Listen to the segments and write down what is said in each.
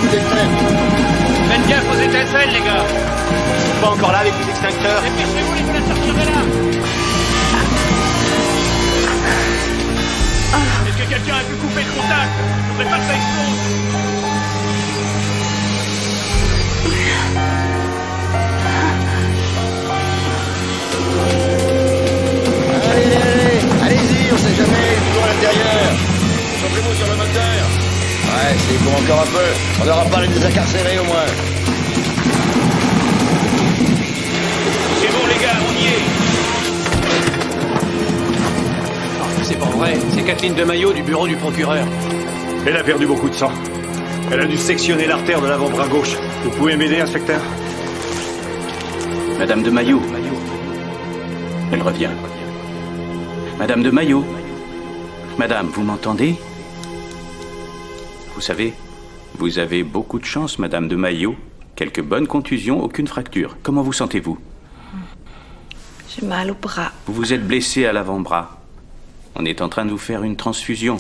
coup d'extrait. Faites gaffe aux étincelles, les gars. Ils sont pas encore là avec les extincteurs. Dépêchez-vous, les voilà sortir de là. Est-ce que quelqu'un a pu couper le contact? Je voudrais pas que ça explose. Allez-y, on sait jamais, il est toujours à l'intérieur. Centrez-vous sur le moteur. Ouais, c'est bon, encore un peu. On n'aura pas les désincarcérés au moins. C'est bon, les gars, on y est. C'est pas vrai, c'est Kathleen de Maillot du bureau du procureur. Elle a perdu beaucoup de sang. Elle a dû sectionner l'artère de l'avant-bras gauche. Vous pouvez m'aider, inspecteur? Madame de Maillot. Elle revient. Madame de Maillot. Madame, vous m'entendez? Vous savez, vous avez beaucoup de chance, Madame de Maillot. Quelques bonnes contusions, aucune fracture. Comment vous sentez-vous? J'ai mal au bras. Vous vous êtes blessé à l'avant-bras. On est en train de vous faire une transfusion.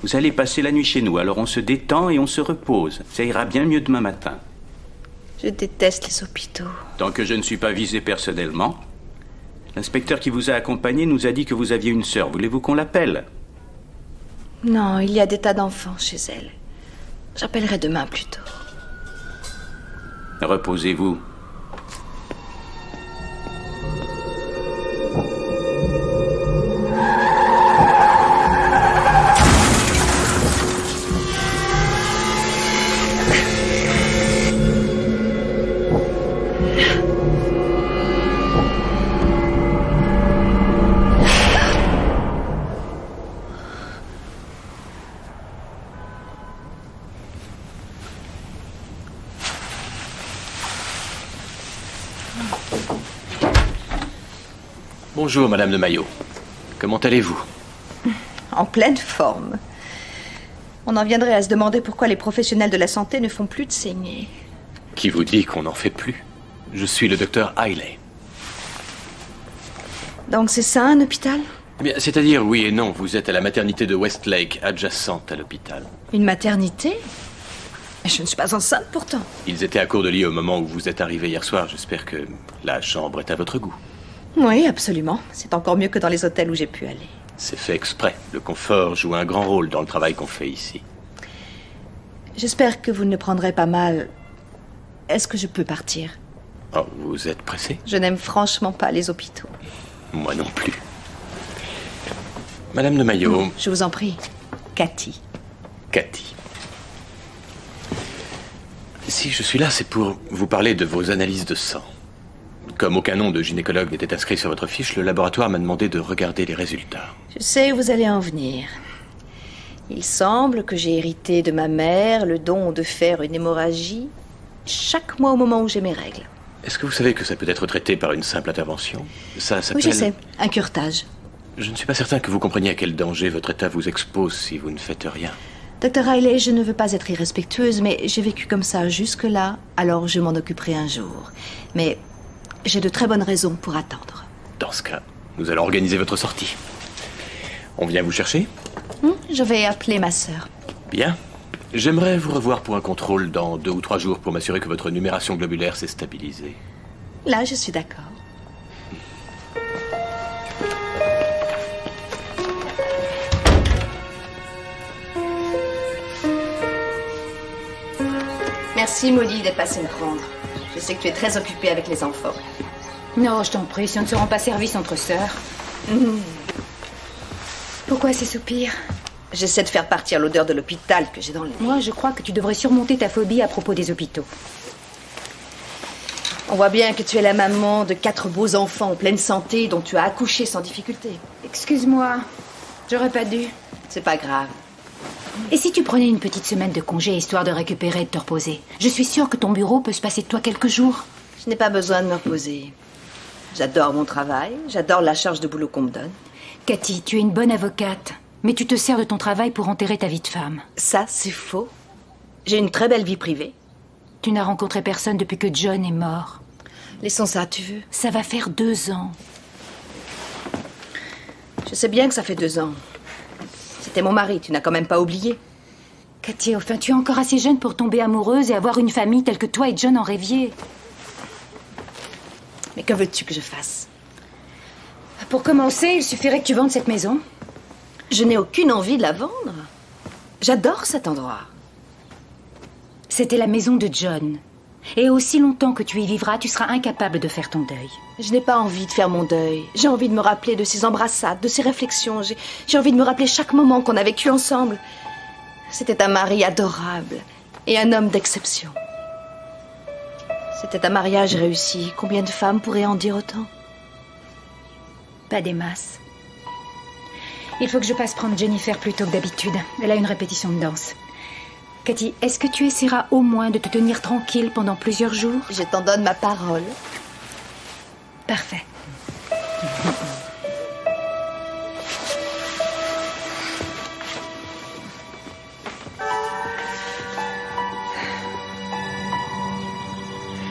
Vous allez passer la nuit chez nous, alors on se détend et on se repose. Ça ira bien mieux demain matin. Je déteste les hôpitaux. Tant que je ne suis pas visé personnellement, l'inspecteur qui vous a accompagné nous a dit que vous aviez une sœur. Voulez-vous qu'on l'appelle? Non, il y a des tas d'enfants chez elle. J'appellerai demain plus tôt. Reposez-vous. Bonjour, Madame de Maillot. Comment allez-vous? En pleine forme. On en viendrait à se demander pourquoi les professionnels de la santé ne font plus de saignées. Qui vous dit qu'on n'en fait plus? Je suis le docteur Hailey. Donc c'est ça, un hôpital? Eh bien, c'est-à-dire oui et non. Vous êtes à la maternité de Westlake, adjacente à l'hôpital. Une maternité? Je ne suis pas enceinte pourtant. Ils étaient à court de lit au moment où vous êtes arrivé hier soir. J'espère que la chambre est à votre goût. Oui, absolument. C'est encore mieux que dans les hôtels où j'ai pu aller. C'est fait exprès. Le confort joue un grand rôle dans le travail qu'on fait ici. J'espère que vous ne le prendrez pas mal. Est-ce que je peux partir? Oh, vous êtes pressé? Je n'aime franchement pas les hôpitaux. Moi non plus. Madame de Maillot... Je vous en prie. Cathy. Cathy. Si je suis là, c'est pour vous parler de vos analyses de sang. Comme aucun nom de gynécologue n'était inscrit sur votre fiche, le laboratoire m'a demandé de regarder les résultats. Je sais où vous allez en venir. Il semble que j'ai hérité de ma mère le don de faire une hémorragie chaque mois au moment où j'ai mes règles. Est-ce que vous savez que ça peut être traité par une simple intervention? Ça s'appelle... Oui, je sais. Un curetage. Je ne suis pas certain que vous compreniez à quel danger votre état vous expose si vous ne faites rien. Dr. Hailey, je ne veux pas être irrespectueuse, mais j'ai vécu comme ça jusque-là, alors je m'en occuperai un jour. Mais j'ai de très bonnes raisons pour attendre. Dans ce cas, nous allons organiser votre sortie. On vient vous chercher? Je vais appeler ma sœur. Bien. J'aimerais vous revoir pour un contrôle dans 2 ou 3 jours pour m'assurer que votre numération globulaire s'est stabilisée. Là, je suis d'accord. Merci, Maudie, d'être passée me prendre. Je sais que tu es très occupée avec les enfants. Non, je t'en prie, si on ne se rend pas service entre sœurs. Pourquoi ces soupirs? J'essaie de faire partir l'odeur de l'hôpital que j'ai dans le nez. Moi, je crois que tu devrais surmonter ta phobie à propos des hôpitaux. On voit bien que tu es la maman de 4 beaux enfants en pleine santé dont tu as accouché sans difficulté. Excuse-moi, j'aurais pas dû. C'est pas grave. Et si tu prenais une petite semaine de congé histoire de récupérer et de te reposer? Je suis sûre que ton bureau peut se passer de toi quelques jours. Je n'ai pas besoin de me reposer. J'adore mon travail, j'adore la charge de boulot qu'on me donne. Cathy, tu es une bonne avocate, mais tu te sers de ton travail pour enterrer ta vie de femme. Ça, c'est faux. J'ai une très belle vie privée. Tu n'as rencontré personne depuis que John est mort. Laissons ça, tu veux? Ça va faire 2 ans. Je sais bien que ça fait 2 ans. C'était mon mari, tu n'as quand même pas oublié. Katia, enfin, tu es encore assez jeune pour tomber amoureuse et avoir une famille telle que toi et John en rêviez. Mais que veux-tu que je fasse? Pour commencer, il suffirait que tu vendes cette maison. Je n'ai aucune envie de la vendre. J'adore cet endroit. C'était la maison de John. Et aussi longtemps que tu y vivras, tu seras incapable de faire ton deuil. Je n'ai pas envie de faire mon deuil. J'ai envie de me rappeler de ces embrassades, de ces réflexions. J'ai envie de me rappeler chaque moment qu'on a vécu ensemble. C'était un mari adorable et un homme d'exception. C'était un mariage réussi. Combien de femmes pourraient en dire autant? Pas des masses. Il faut que je passe prendre Jennifer plus tôt que d'habitude. Elle a une répétition de danse. Cathy, est-ce que tu essaieras au moins de te tenir tranquille pendant plusieurs jours? Je t'en donne ma parole. Parfait.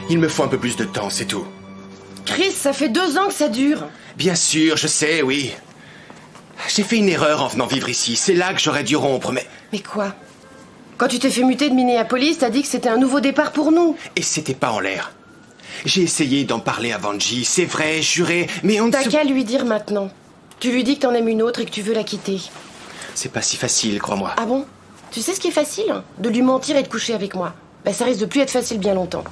Il me faut un peu plus de temps, c'est tout. Chris, ça fait 2 ans que ça dure. Bien sûr, je sais, oui. J'ai fait une erreur en venant vivre ici. C'est là que j'aurais dû rompre, mais... Mais quoi? Quand tu t'es fait muter de Minneapolis, t'as dit que c'était un nouveau départ pour nous. Et c'était pas en l'air. J'ai essayé d'en parler à Vanjie, c'est vrai, juré, mais on ne T'as se... qu'à lui dire maintenant. Tu lui dis que t'en aimes une autre et que tu veux la quitter. C'est pas si facile, crois-moi. Ah bon? Tu sais ce qui est facile? De lui mentir et de coucher avec moi. Ben ça risque de plus être facile bien longtemps.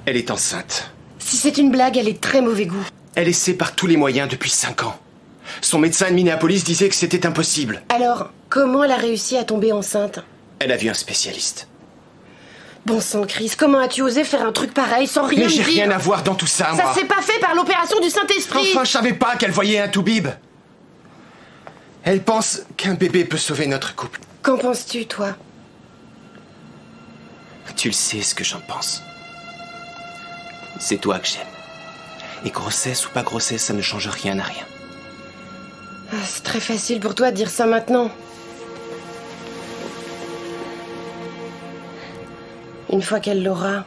Elle est enceinte. Si c'est une blague, elle est très mauvais goût. Elle essaie par tous les moyens depuis 5 ans. Son médecin de Minneapolis disait que c'était impossible. Alors, comment elle a réussi à tomber enceinte? Elle a vu un spécialiste. Bon sang, Chris, comment as-tu osé faire un truc pareil sans rien Mais me j'ai dire? rien à voir dans tout ça, moi. Ça s'est pas fait par l'opération du Saint-Esprit. Enfin, je savais pas qu'elle voyait un toubib. Elle pense qu'un bébé peut sauver notre couple. Qu'en penses-tu, toi? Tu le sais ce que j'en pense. C'est toi que j'aime. Et grossesse ou pas grossesse, ça ne change rien à rien. Ah, c'est très facile pour toi de dire ça maintenant. Une fois qu'elle l'aura,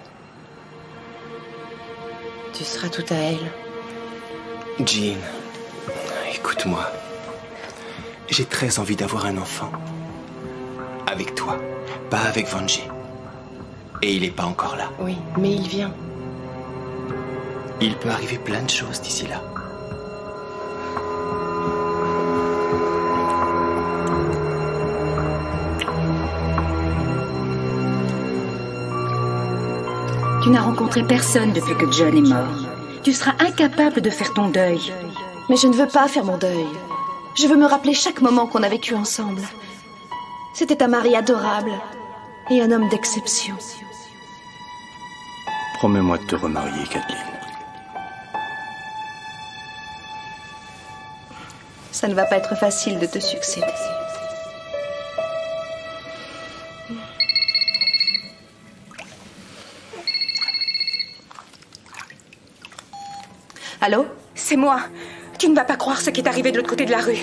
tu seras tout à elle. Jean, écoute-moi. J'ai très envie d'avoir un enfant. Avec toi, pas avec Vanjie. Et il est pas encore là. Oui, mais il vient. Il peut arriver plein de choses d'ici là. Tu n'as rencontré personne depuis que John est mort. Tu seras incapable de faire ton deuil. Mais je ne veux pas faire mon deuil. Je veux me rappeler chaque moment qu'on a vécu ensemble. C'était un mari adorable et un homme d'exception. Promets-moi de te remarier, Kathleen. Ça ne va pas être facile de te succéder. Allô? C'est moi. Tu ne vas pas croire ce qui est arrivé de l'autre côté de la rue.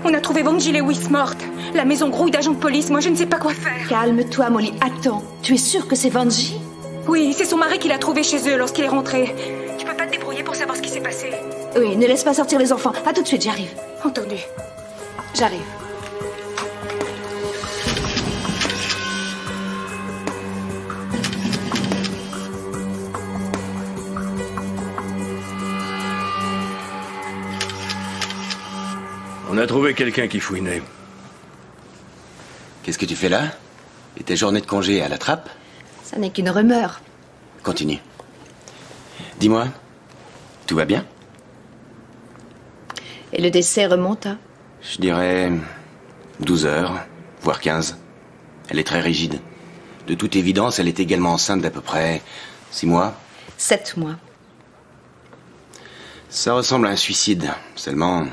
On a trouvé Vanjie Lewis morte. La maison grouille d'agents de police. Moi, je ne sais pas quoi faire. Calme-toi, Molly. Attends. Tu es sûre que c'est Vanjie? Oui, c'est son mari qui l'a trouvé chez eux lorsqu'il est rentré. Tu peux pas te débrouiller pour savoir ce qui s'est passé? Oui, ne laisse pas sortir les enfants. À tout de suite, j'arrive. Entendu. J'arrive. On a trouvé quelqu'un qui fouinait. Qu'est-ce que tu fais là? Et tes journées de congé à la trappe? Ça n'est qu'une rumeur. Continue. Dis-moi, tout va bien? Et le décès remonta? Je dirais 12 heures, voire 15. Elle est très rigide. De toute évidence, elle est également enceinte d'à peu près 6 mois. 7 mois. Ça ressemble à un suicide. Seulement,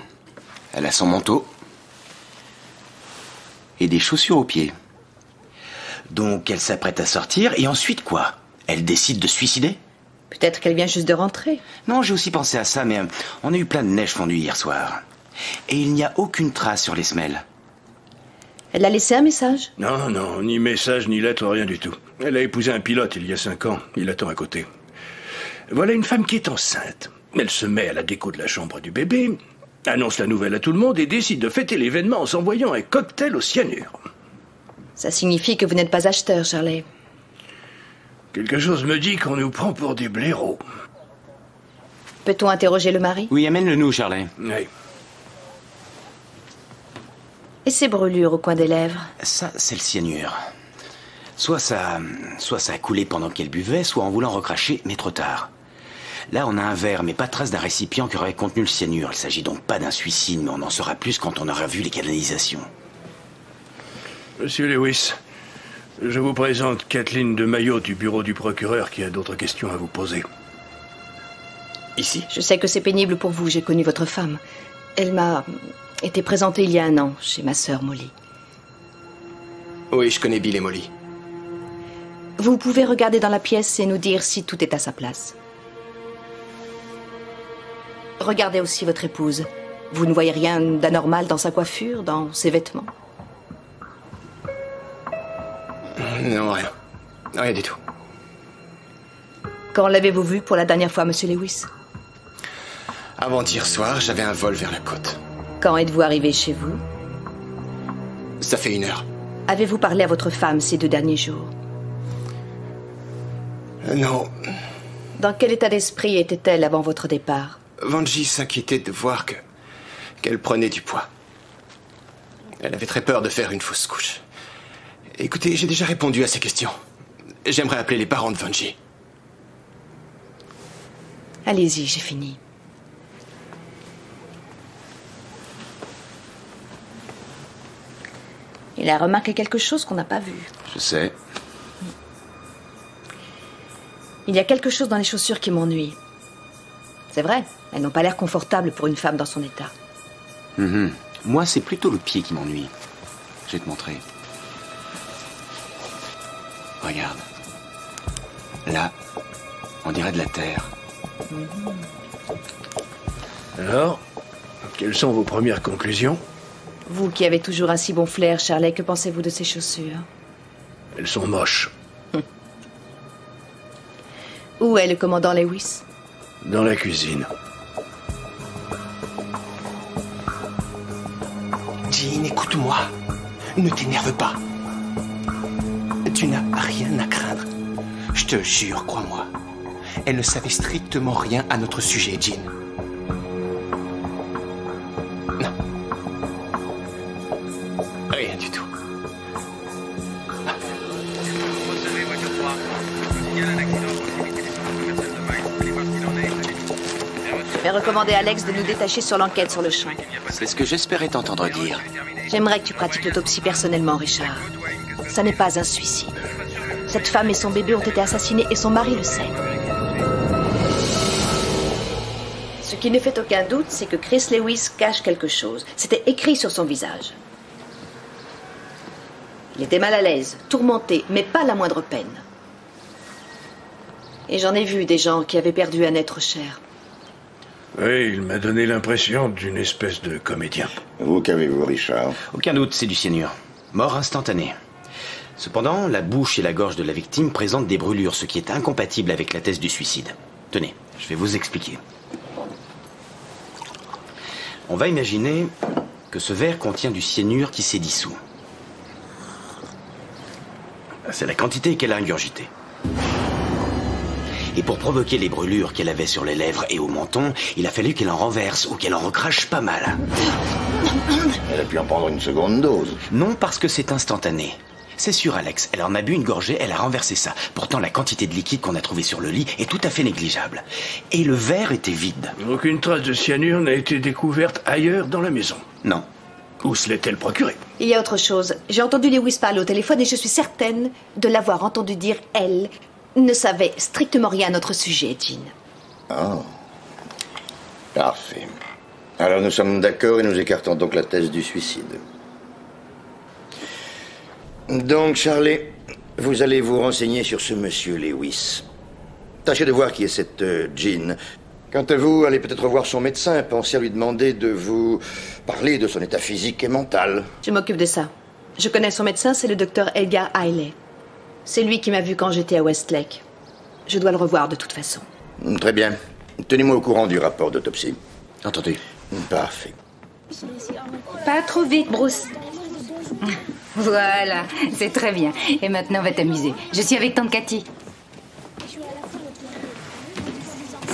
elle a son manteau et des chaussures aux pieds. Donc elle s'apprête à sortir et ensuite quoi? Elle décide de se suicider? Peut-être qu'elle vient juste de rentrer. Non, j'ai aussi pensé à ça, mais on a eu plein de neige fondue hier soir. Et il n'y a aucune trace sur les semelles. Elle a laissé un message? Non, non, ni message, ni lettre, rien du tout. Elle a épousé un pilote il y a 5 ans. Il attend à côté. Voilà une femme qui est enceinte. Elle se met à la déco de la chambre du bébé. annonce la nouvelle à tout le monde et décide de fêter l'événement en s'envoyant un cocktail au cyanure. Ça signifie que vous n'êtes pas acheteur, Shirley. Quelque chose me dit qu'on nous prend pour des blaireaux. Peut-on interroger le mari? Oui, amène-le-nous, Shirley. Oui. Et ces brûlures au coin des lèvres? Ça, c'est le cyanure. Soit ça a coulé pendant qu'elle buvait, soit en voulant recracher, mais trop tard. Là, on a un verre, mais pas trace d'un récipient qui aurait contenu le cyanure. Il s'agit donc pas d'un suicide, mais on en saura plus quand on aura vu les canalisations. Monsieur Lewis, je vous présente Kathleen de Maillot du bureau du procureur qui a d'autres questions à vous poser. Ici? Je sais que c'est pénible pour vous, j'ai connu votre femme. Elle m'a été présentée il y a 1 an chez ma sœur Molly. Oui, je connais Bill et Molly. Vous pouvez regarder dans la pièce et nous dire si tout est à sa place. Regardez aussi votre épouse. Vous ne voyez rien d'anormal dans sa coiffure, dans ses vêtements? Non, rien. Rien du tout. Quand l'avez-vous vue pour la dernière fois, monsieur Lewis? Avant-hier soir, j'avais un vol vers la côte. Quand êtes-vous arrivé chez vous? Ça fait 1 heure. Avez-vous parlé à votre femme ces 2 derniers jours? Non. Dans quel état d'esprit était-elle avant votre départ? Vanji s'inquiétait de voir qu'elle prenait du poids. Elle avait très peur de faire une fausse couche. Écoutez, j'ai déjà répondu à ces questions. J'aimerais appeler les parents de Vanji. Allez-y, j'ai fini. Il a remarqué quelque chose qu'on n'a pas vu. Je sais. Il y a quelque chose dans les chaussures qui m'ennuie. C'est vrai, elles n'ont pas l'air confortables pour une femme dans son état. Moi, c'est plutôt le pied qui m'ennuie. Je vais te montrer. Regarde. Là, on dirait de la terre. Alors, quelles sont vos premières conclusions? Vous qui avez toujours un si bon flair, Shirley, que pensez-vous de ces chaussures? Elles sont moches. Où est le commandant Lewis? Dans la cuisine. Jean, écoute-moi. Ne t'énerve pas. Tu n'as rien à craindre. Je te jure, crois-moi. Elle ne savait strictement rien à notre sujet, Jean. Non. Rien du tout. Je vais recommander à Alex de nous détacher sur l'enquête sur le champ. C'est ce que j'espérais t'entendre dire. J'aimerais que tu pratiques l'autopsie personnellement, Richard. Ça n'est pas un suicide. Cette femme et son bébé ont été assassinés et son mari le sait. Ce qui ne fait aucun doute, c'est que Chris Lewis cache quelque chose. C'était écrit sur son visage. Il était mal à l'aise, tourmenté, mais pas la moindre peine. Et j'en ai vu des gens qui avaient perdu un être cher. Oui, il m'a donné l'impression d'une espèce de comédien. Vous, qu'avez-vous, Richard? Aucun doute, c'est du cyanure. Mort instantanée. Cependant, la bouche et la gorge de la victime présentent des brûlures, ce qui est incompatible avec la thèse du suicide. Tenez, je vais vous expliquer. On va imaginer que ce verre contient du cyanure qui s'est dissous. C'est la quantité qu'elle a ingurgitée. Et pour provoquer les brûlures qu'elle avait sur les lèvres et au menton, il a fallu qu'elle en renverse ou qu'elle en recrache pas mal. Elle a pu en prendre une seconde dose. Non, parce que c'est instantané. C'est sûr, Alex, elle en a bu une gorgée, elle a renversé ça. Pourtant, la quantité de liquide qu'on a trouvé sur le lit est tout à fait négligeable. Et le verre était vide. Aucune trace de cyanure n'a été découverte ailleurs dans la maison. Non. Où se l'est-elle procurée? Il y a autre chose. J'ai entendu Lewis parler au téléphone et je suis certaine de l'avoir entendu dire « elle » ne savait strictement rien à notre sujet, Jean. Oh. Parfait. Alors nous sommes d'accord et nous écartons donc la thèse du suicide. Donc, Charlie, vous allez vous renseigner sur ce monsieur Lewis. Tâchez de voir qui est cette Jean. Quant à vous, allez peut-être voir son médecin, pensez à lui demander de vous parler de son état physique et mental. Je m'occupe de ça. Je connais son médecin, c'est le docteur Edgar Hiley. C'est lui qui m'a vu quand j'étais à Westlake. Je dois le revoir de toute façon. Très bien. Tenez-moi au courant du rapport d'autopsie. Entendu. Parfait. Pas trop vite, Bruce. Voilà, c'est très bien. Et maintenant, on va t'amuser. Je suis avec tante Cathy.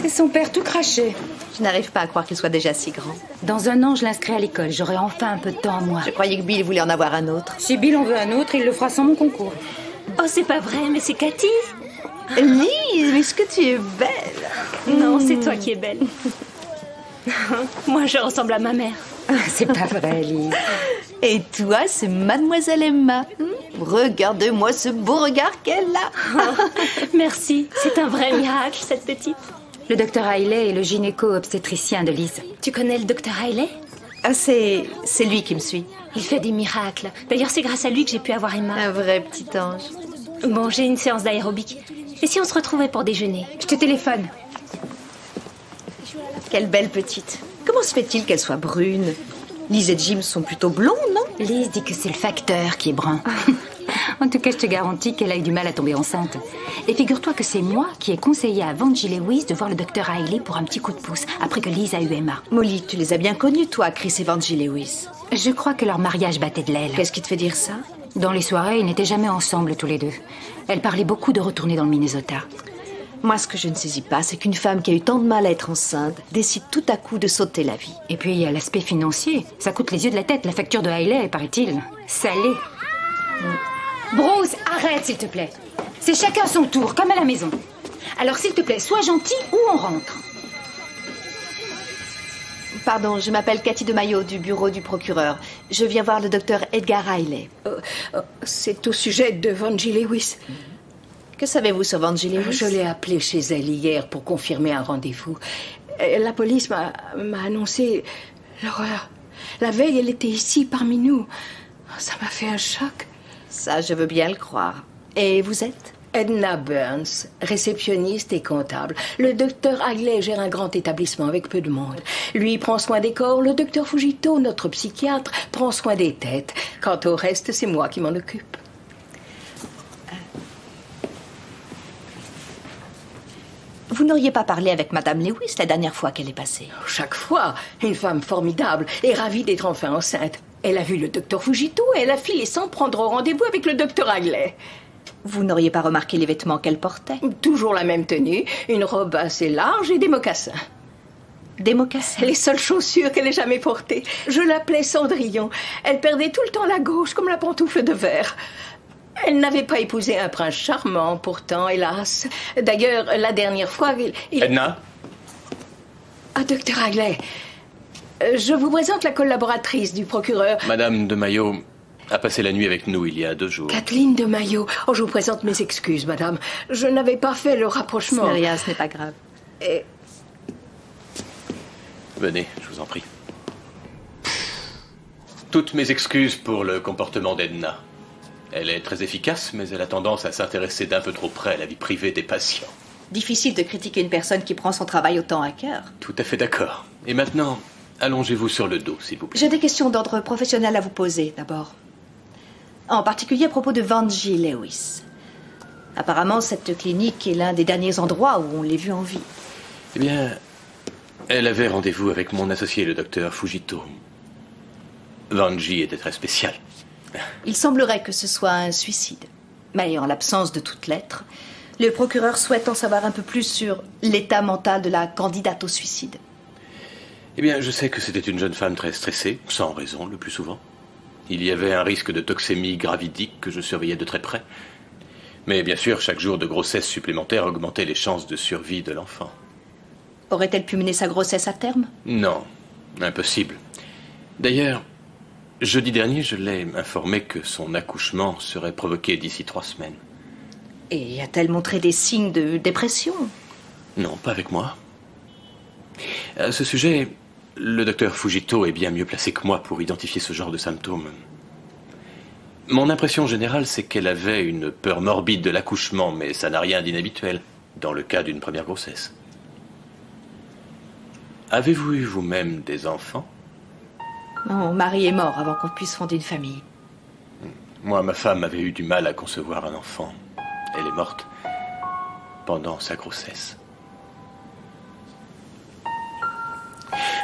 C'est son père tout craché. Je n'arrive pas à croire qu'il soit déjà si grand. Dans un an, je l'inscris à l'école. J'aurai enfin un peu de temps à moi. Je croyais que Bill voulait en avoir un autre. Si Bill en veut un autre, il le fera sans mon concours. Oh, c'est pas vrai, mais c'est Cathy. Lise, mais est-ce que tu es belle? Non, c'est toi qui es belle. Moi, je ressemble à ma mère. C'est pas vrai, Lise. Et toi, c'est Mademoiselle Emma. Regarde-moi ce beau regard qu'elle a. Oh, merci, c'est un vrai miracle, cette petite. Le docteur Hailey est le gynéco-obstétricien de Lise. Tu connais le docteur Hailey? Ah, c'est lui qui me suit. Il fait des miracles. D'ailleurs, c'est grâce à lui que j'ai pu avoir Emma. Un vrai petit ange. Bon, j'ai une séance d'aérobic. Et si on se retrouvait pour déjeuner? Je te téléphone. Quelle belle petite. Comment se fait-il qu'elle soit brune? Lise et Jim sont plutôt blonds, non? Lise dit que c'est le facteur qui est brun. En tout cas, je te garantis qu'elle a eu du mal à tomber enceinte. Et figure-toi que c'est moi qui ai conseillé à Vangie Lewis de voir le docteur Hailey pour un petit coup de pouce, après que Lise a eu Emma. Molly, tu les as bien connus, toi, Chris et Vangie Lewis. Je crois que leur mariage battait de l'aile. Qu'est-ce qui te fait dire ça? Dans les soirées, ils n'étaient jamais ensemble tous les deux. Elle parlait beaucoup de retourner dans le Minnesota. Moi, ce que je ne saisis pas, c'est qu'une femme qui a eu tant de mal à être enceinte décide tout à coup de sauter la vie. Et puis, il y a l'aspect financier. Ça coûte les yeux de la tête. La facture de Hailey, paraît-il, salée. Bruce, arrête, s'il te plaît. C'est chacun son tour, comme à la maison. Alors, s'il te plaît, sois gentil ou on rentre. Pardon, je m'appelle Cathy de Mayo du bureau du procureur. Je viens voir le docteur Edgar Hailey. C'est au sujet de Vangie Lewis. Que savez-vous sur Vangie Lewis? Je l'ai appelée chez elle hier pour confirmer un rendez-vous. La police m'a annoncé l'horreur. La veille, elle était ici parmi nous. Ça m'a fait un choc. Ça, je veux bien le croire. Et vous êtes? Edna Burns, réceptionniste et comptable. Le docteur Hailey gère un grand établissement avec peu de monde. Lui prend soin des corps, le docteur Fujito, notre psychiatre, prend soin des têtes. Quant au reste, c'est moi qui m'en occupe. Vous n'auriez pas parlé avec Madame Lewis la dernière fois qu'elle est passée? Chaque fois, une femme formidable et ravie d'être enfin enceinte. Elle a vu le docteur Fujito et elle a filé sans prendre rendez-vous avec le docteur Hailey. Vous n'auriez pas remarqué les vêtements qu'elle portait? Toujours la même tenue, une robe assez large et des mocassins. Des mocassins? Les seules chaussures qu'elle ait jamais portées. Je l'appelais Cendrillon. Elle perdait tout le temps la gauche comme la pantoufle de verre. Elle n'avait pas épousé un prince charmant, pourtant, hélas. D'ailleurs, la dernière fois, il... Edna? Ah, docteur Hailey, je vous présente la collaboratrice du procureur. Madame de Mayo a passé la nuit avec nous il y a 2 jours. Kathleen de Mayo. Oh, je vous présente mes excuses, madame. Je n'avais pas fait le rapprochement. C'est rien, ce n'est pas grave. Et... Venez, je vous en prie. Toutes mes excuses pour le comportement d'Edna. Elle est très efficace, mais elle a tendance à s'intéresser d'un peu trop près à la vie privée des patients. Difficile de critiquer une personne qui prend son travail autant à cœur. Tout à fait d'accord. Et maintenant, allongez-vous sur le dos, s'il vous plaît. J'ai des questions d'ordre professionnel à vous poser, d'abord. En particulier à propos de Vangie Lewis. Apparemment, cette clinique est l'un des derniers endroits où on l'ait vue en vie. Eh bien, elle avait rendez-vous avec mon associé, le docteur Fujito. Vangie était très spéciale. Il semblerait que ce soit un suicide. Mais en l'absence de toute lettre, le procureur souhaite en savoir un peu plus sur l'état mental de la candidate au suicide. Eh bien, je sais que c'était une jeune femme très stressée, sans raison le plus souvent. Il y avait un risque de toxémie gravidique que je surveillais de très près. Mais bien sûr, chaque jour de grossesse supplémentaire augmentait les chances de survie de l'enfant. Aurait-elle pu mener sa grossesse à terme? Non, impossible. D'ailleurs, jeudi dernier, je l'ai informé que son accouchement serait provoqué d'ici 3 semaines. Et a-t-elle montré des signes de dépression? Non, pas avec moi. À ce sujet, le docteur Fujito est bien mieux placé que moi pour identifier ce genre de symptômes. Mon impression générale, c'est qu'elle avait une peur morbide de l'accouchement, mais ça n'a rien d'inhabituel dans le cas d'une première grossesse. Avez-vous eu vous-même des enfants? Mon mari est mort avant qu'on puisse fonder une famille. Moi, ma femme avait eu du mal à concevoir un enfant. Elle est morte pendant sa grossesse.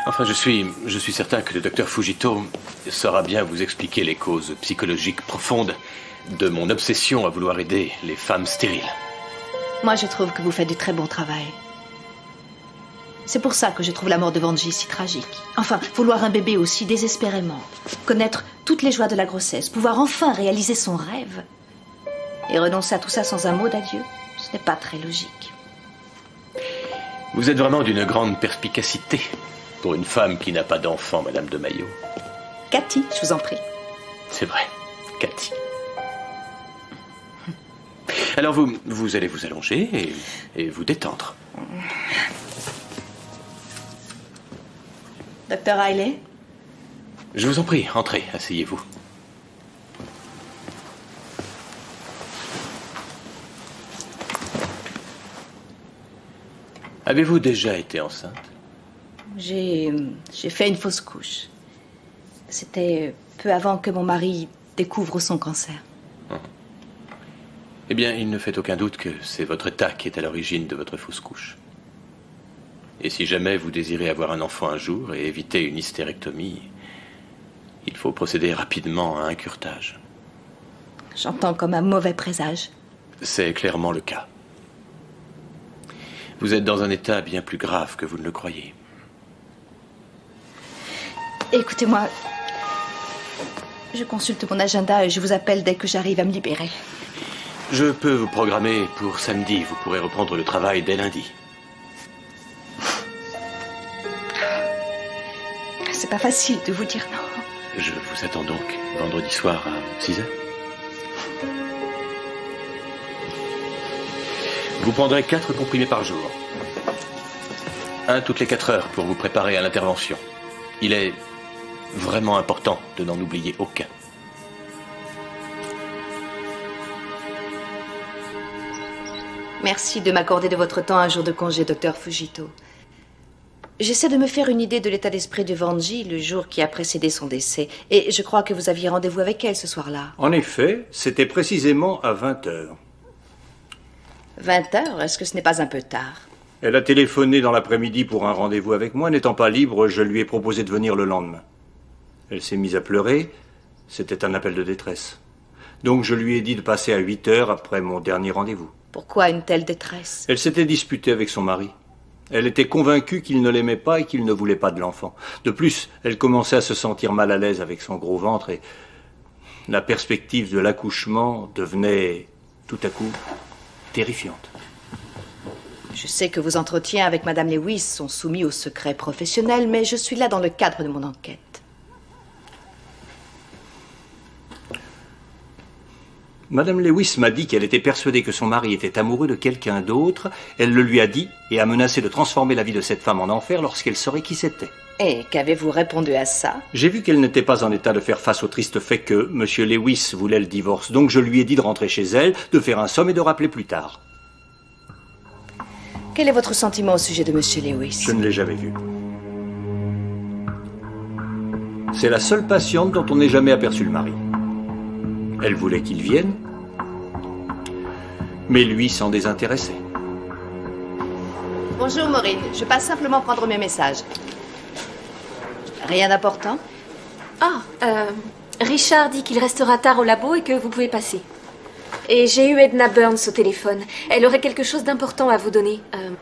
Enfin, je suis certain que le docteur Fujito saura bien vous expliquer les causes psychologiques profondes de mon obsession à vouloir aider les femmes stériles. Moi, je trouve que vous faites du très bon travail. C'est pour ça que je trouve la mort de Vanji si tragique. Enfin, vouloir un bébé aussi désespérément, connaître toutes les joies de la grossesse, pouvoir enfin réaliser son rêve, et renoncer à tout ça sans un mot d'adieu, ce n'est pas très logique. Vous êtes vraiment d'une grande perspicacité pour une femme qui n'a pas d'enfant, Madame de Maillot. Cathy, je vous en prie. C'est vrai, Cathy. Alors vous allez vous allonger et vous détendre. Docteur Riley? Je vous en prie, entrez, asseyez-vous. Avez-vous déjà été enceinte? J'ai fait une fausse couche. C'était peu avant que mon mari découvre son cancer. Eh bien, il ne fait aucun doute que c'est votre état qui est à l'origine de votre fausse couche. Et si jamais vous désirez avoir un enfant un jour et éviter une hystérectomie, il faut procéder rapidement à un curetage. J'entends comme un mauvais présage. C'est clairement le cas. Vous êtes dans un état bien plus grave que vous ne le croyez. Écoutez-moi, je consulte mon agenda et je vous appelle dès que j'arrive à me libérer. Je peux vous programmer pour samedi. Vous pourrez reprendre le travail dès lundi. C'est pas facile de vous dire non. Je vous attends donc vendredi soir à 6h. Vous prendrez 4 comprimés par jour. Un toutes les 4 heures pour vous préparer à l'intervention. Il est vraiment important de n'en oublier aucun. Merci de m'accorder de votre temps un jour de congé, docteur Fujito. J'essaie de me faire une idée de l'état d'esprit de Vanji le jour qui a précédé son décès. Et je crois que vous aviez rendez-vous avec elle ce soir-là. En effet, c'était précisément à 20h. 20h? Est-ce que ce n'est pas un peu tard? Elle a téléphoné dans l'après-midi pour un rendez-vous avec moi. N'étant pas libre, je lui ai proposé de venir le lendemain. Elle s'est mise à pleurer. C'était un appel de détresse. Donc je lui ai dit de passer à 8h après mon dernier rendez-vous. Pourquoi une telle détresse? Elle s'était disputée avec son mari. Elle était convaincue qu'il ne l'aimait pas et qu'il ne voulait pas de l'enfant. De plus, elle commençait à se sentir mal à l'aise avec son gros ventre et la perspective de l'accouchement devenait tout à coup terrifiante. Je sais que vos entretiens avec Madame Lewis sont soumis au secret professionnel, mais je suis là dans le cadre de mon enquête. Madame Lewis m'a dit qu'elle était persuadée que son mari était amoureux de quelqu'un d'autre. Elle le lui a dit et a menacé de transformer la vie de cette femme en enfer lorsqu'elle saurait qui c'était. Et qu'avez-vous répondu à ça? J'ai vu qu'elle n'était pas en état de faire face au triste fait que M. Lewis voulait le divorce. Donc je lui ai dit de rentrer chez elle, de faire un somme et de rappeler plus tard. Quel est votre sentiment au sujet de M. Lewis? Je ne l'ai jamais vu. C'est la seule patiente dont on n'ait jamais aperçu le mari. Elle voulait qu'il vienne, mais lui s'en désintéressait. Bonjour Maureen, je passe simplement prendre mes messages. Rien d'important? Richard dit qu'il restera tard au labo et que vous pouvez passer. Et j'ai eu Edna Burns au téléphone. Elle aurait quelque chose d'important à vous donner,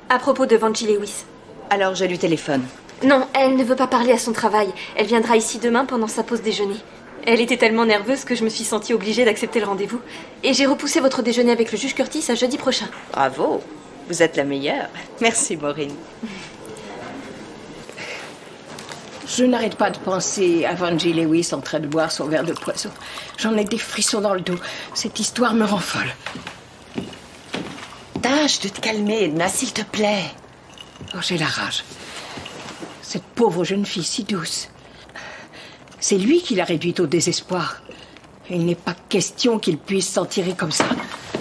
à propos de Vanji Lewis. Alors je lui téléphone. Non, elle ne veut pas parler à son travail. Elle viendra ici demain pendant sa pause déjeuner. Elle était tellement nerveuse que je me suis sentie obligée d'accepter le rendez-vous. Et j'ai repoussé votre déjeuner avec le juge Curtis à jeudi prochain. Bravo, vous êtes la meilleure. Merci Maureen. Je n'arrête pas de penser à Vanji Lewis en train de boire son verre de poison. J'en ai des frissons dans le dos. Cette histoire me rend folle. Tâche de te calmer, Edna, s'il te plaît. Oh, j'ai la rage. Cette pauvre jeune fille si douce. C'est lui qui l'a réduite au désespoir. Il n'est pas question qu'il puisse s'en tirer comme ça.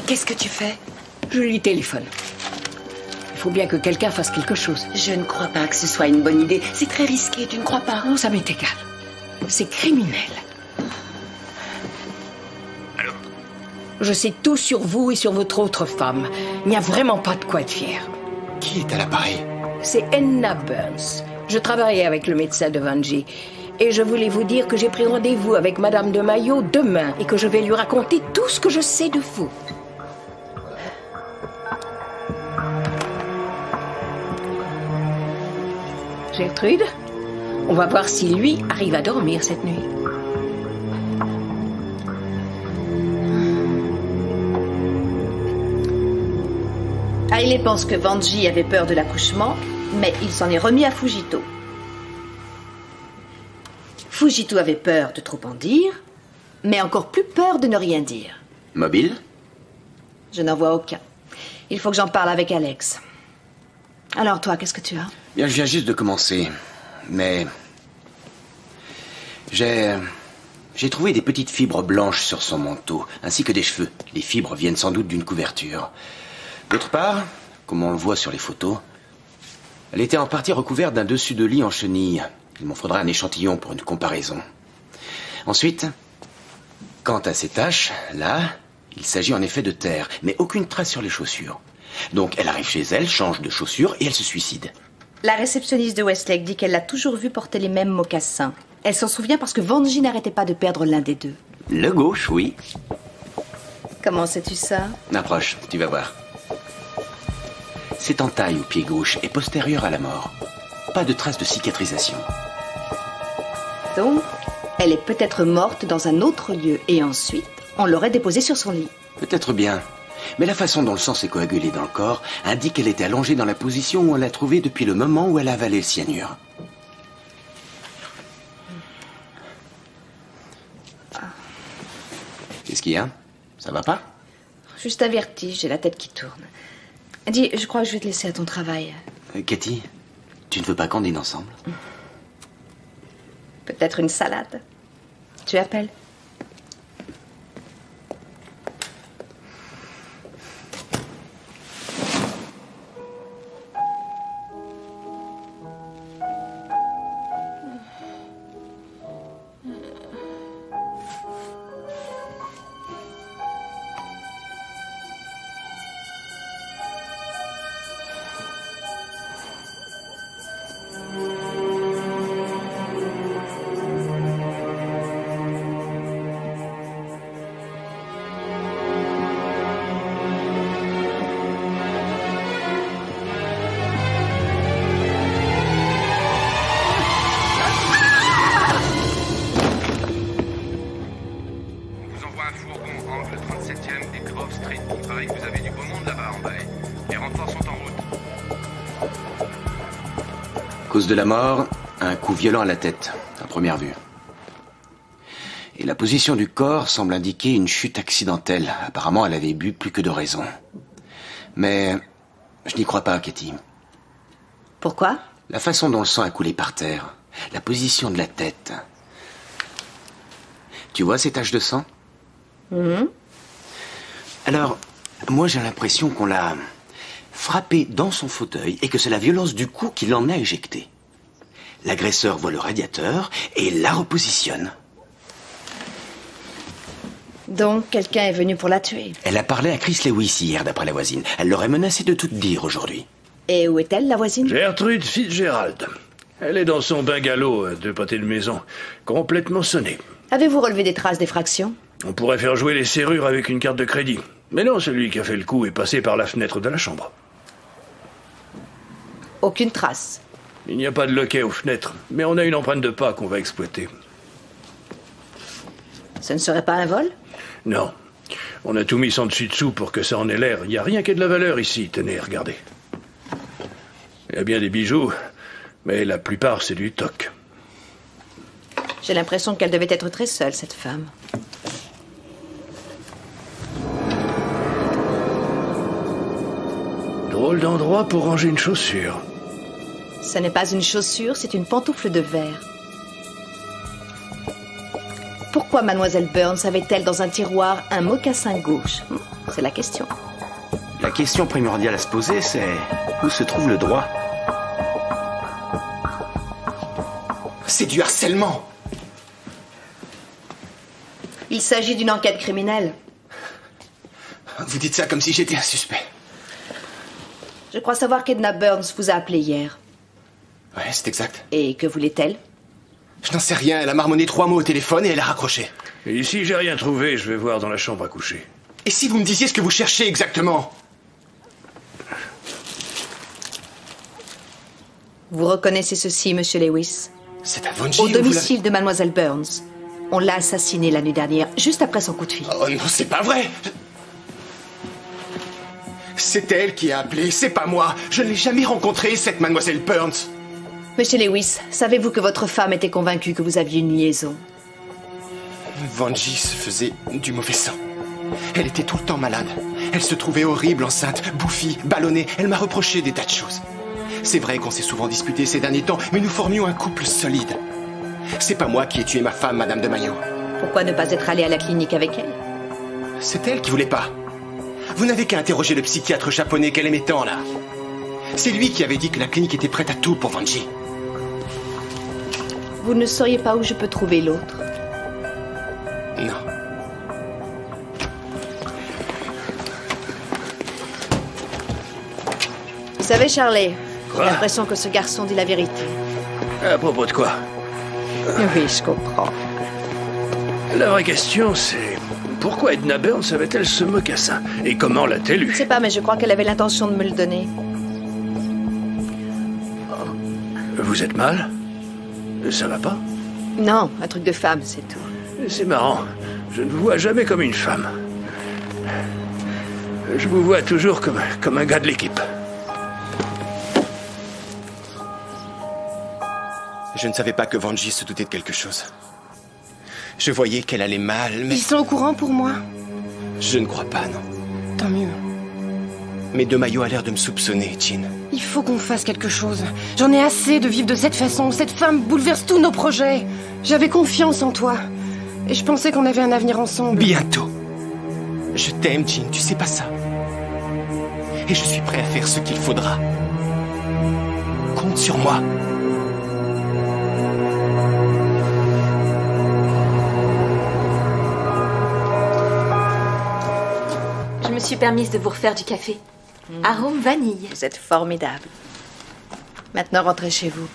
Qu'est-ce que tu fais? Je lui téléphone. Il faut bien que quelqu'un fasse quelque chose. Je ne crois pas que ce soit une bonne idée. C'est très risqué, tu ne crois pas? Non, ça m'est égal. C'est criminel. Allô? Je sais tout sur vous et sur votre autre femme. Il n'y a vraiment pas de quoi être fier. Qui est à l'appareil? C'est Edna Burns, Je travaillais avec le médecin de Vanjie. Et je voulais vous dire que j'ai pris rendez-vous avec Madame de Maillot demain et que je vais lui raconter tout ce que je sais de vous. Gertrude, on va voir si lui arrive à dormir cette nuit. Hailey pense que Vanjie avait peur de l'accouchement, mais il s'en est remis à Fujito. Fujito avait peur de trop en dire, mais encore plus peur de ne rien dire. Mobile? Je n'en vois aucun. Il faut que j'en parle avec Alex. Alors toi, qu'est-ce que tu as? Bien, je viens juste de commencer, mais... J'ai trouvé des petites fibres blanches sur son manteau, ainsi que des cheveux. Les fibres viennent sans doute d'une couverture. D'autre part, comme on le voit sur les photos, elle était en partie recouverte d'un dessus de lit en chenille. Il m'en faudra un échantillon pour une comparaison. Ensuite, quant à ces taches, là, il s'agit en effet de terre, mais aucune trace sur les chaussures. Donc elle arrive chez elle, change de chaussures et elle se suicide. La réceptionniste de Westlake dit qu'elle l'a toujours vue porter les mêmes mocassins. Elle s'en souvient parce que Vanjie n'arrêtait pas de perdre l'un des deux. Le gauche, oui. Comment sais-tu ça? Approche, tu vas voir. Cette entaille au pied gauche est postérieure à la mort. Pas de trace de cicatrisation. Donc, elle est peut-être morte dans un autre lieu et ensuite, on l'aurait déposée sur son lit. Peut-être bien. Mais la façon dont le sang s'est coagulé dans le corps indique qu'elle était allongée dans la position où on l'a trouvée depuis le moment où elle a avalé le cyanure. Qu'est-ce qu'il y a? Ça va pas? Juste un vertige, j'ai la tête qui tourne. Dis, je crois que je vais te laisser à ton travail. Cathy, tu ne veux pas qu'on dîne ensemble? Peut-être une salade. Tu appelles? Cause de la mort, un coup violent à la tête, à première vue. Et la position du corps semble indiquer une chute accidentelle. Apparemment, elle avait bu plus que de raison. Mais je n'y crois pas, Cathy. Pourquoi? La façon dont le sang a coulé par terre, la position de la tête. Tu vois ces taches de sang? Alors, moi j'ai l'impression qu'on l'a frappé dans son fauteuil et que c'est la violence du coup qui l'en a éjecté. L'agresseur voit le radiateur et la repositionne. Donc, quelqu'un est venu pour la tuer. Elle a parlé à Chris Lewis hier, d'après la voisine. Elle l'aurait menacé de tout dire aujourd'hui. Et où est-elle, la voisine? Gertrude Fitzgerald. Elle est dans son bungalow de pâté de maison, complètement sonnée. Avez-vous relevé des traces d'effraction? On pourrait faire jouer les serrures avec une carte de crédit. Mais non, celui qui a fait le coup est passé par la fenêtre de la chambre. Aucune trace. Il n'y a pas de loquet aux fenêtres, mais on a une empreinte de pas qu'on va exploiter. Ce ne serait pas un vol? Non. On a tout mis sans dessus-dessous pour que ça en ait l'air. Il n'y a rien qui ait de la valeur ici. Tenez, regardez. Il y a bien des bijoux, mais la plupart, c'est du toc. J'ai l'impression qu'elle devait être très seule, cette femme. Drôle d'endroit pour ranger une chaussure. Ce n'est pas une chaussure, c'est une pantoufle de verre. Pourquoi Mademoiselle Burns avait-elle dans un tiroir un mocassin gauche? C'est la question. La question primordiale à se poser, c'est où se trouve le droit? C'est du harcèlement. Il s'agit d'une enquête criminelle. Vous dites ça comme si j'étais un suspect. Je crois savoir qu'Edna Burns vous a appelé hier. Ouais, c'est exact. Et que voulait-elle? Je n'en sais rien, elle a marmonné 3 mots au téléphone et elle a raccroché. Et si j'ai rien trouvé, je vais voir dans la chambre à coucher. Et si vous me disiez ce que vous cherchez exactement? Vous reconnaissez ceci, Monsieur Lewis? C'est à Vonji. Au domicile de Mademoiselle Burns. On l'a assassinée la nuit dernière, juste après son coup de fil. Oh non, c'est pas vrai! C'est elle qui a appelé, c'est pas moi. Je ne l'ai jamais rencontrée, cette Mademoiselle Burns. Monsieur Lewis, savez-vous que votre femme était convaincue que vous aviez une liaison? Vonji se faisait du mauvais sang. Elle était tout le temps malade. Elle se trouvait horrible enceinte, bouffie, ballonnée. Elle m'a reproché des tas de choses. C'est vrai qu'on s'est souvent disputé ces derniers temps, mais nous formions un couple solide. C'est pas moi qui ai tué ma femme, Madame de Mayo. Pourquoi ne pas être allé à la clinique avec elle? C'est elle qui voulait pas. Vous n'avez qu'à interroger le psychiatre japonais qu'elle aimait tant, là. C'est lui qui avait dit que la clinique était prête à tout pour Vonji. Vous ne sauriez pas où je peux trouver l'autre? Non. Vous savez, Charlie, j'ai l'impression que ce garçon dit la vérité. À propos de quoi? Oui, je comprends. La vraie question, c'est... Pourquoi Edna Burns avait-elle ce mocassin? Et comment l'a-t-elle eu? Je sais pas, mais je crois qu'elle avait l'intention de me le donner. Vous êtes mal? Ça va pas? Non, un truc de femme, c'est tout. C'est marrant. Je ne vous vois jamais comme une femme. Je vous vois toujours comme un gars de l'équipe. Je ne savais pas que Vonji se doutait de quelque chose. Je voyais qu'elle allait mal, mais... Ils sont au courant pour moi? Je ne crois pas, non. Tant mieux. Mais De Mayo a l'air de me soupçonner, Jean. Il faut qu'on fasse quelque chose. J'en ai assez de vivre de cette façon. Cette femme bouleverse tous nos projets. J'avais confiance en toi. Et je pensais qu'on avait un avenir ensemble. Bientôt. Je t'aime, Jean, tu sais pas ça. Et je suis prêt à faire ce qu'il faudra. Compte sur moi. Je me suis permise de vous refaire du café. Arôme vanille. Vous êtes formidable. Maintenant, rentrez chez vous.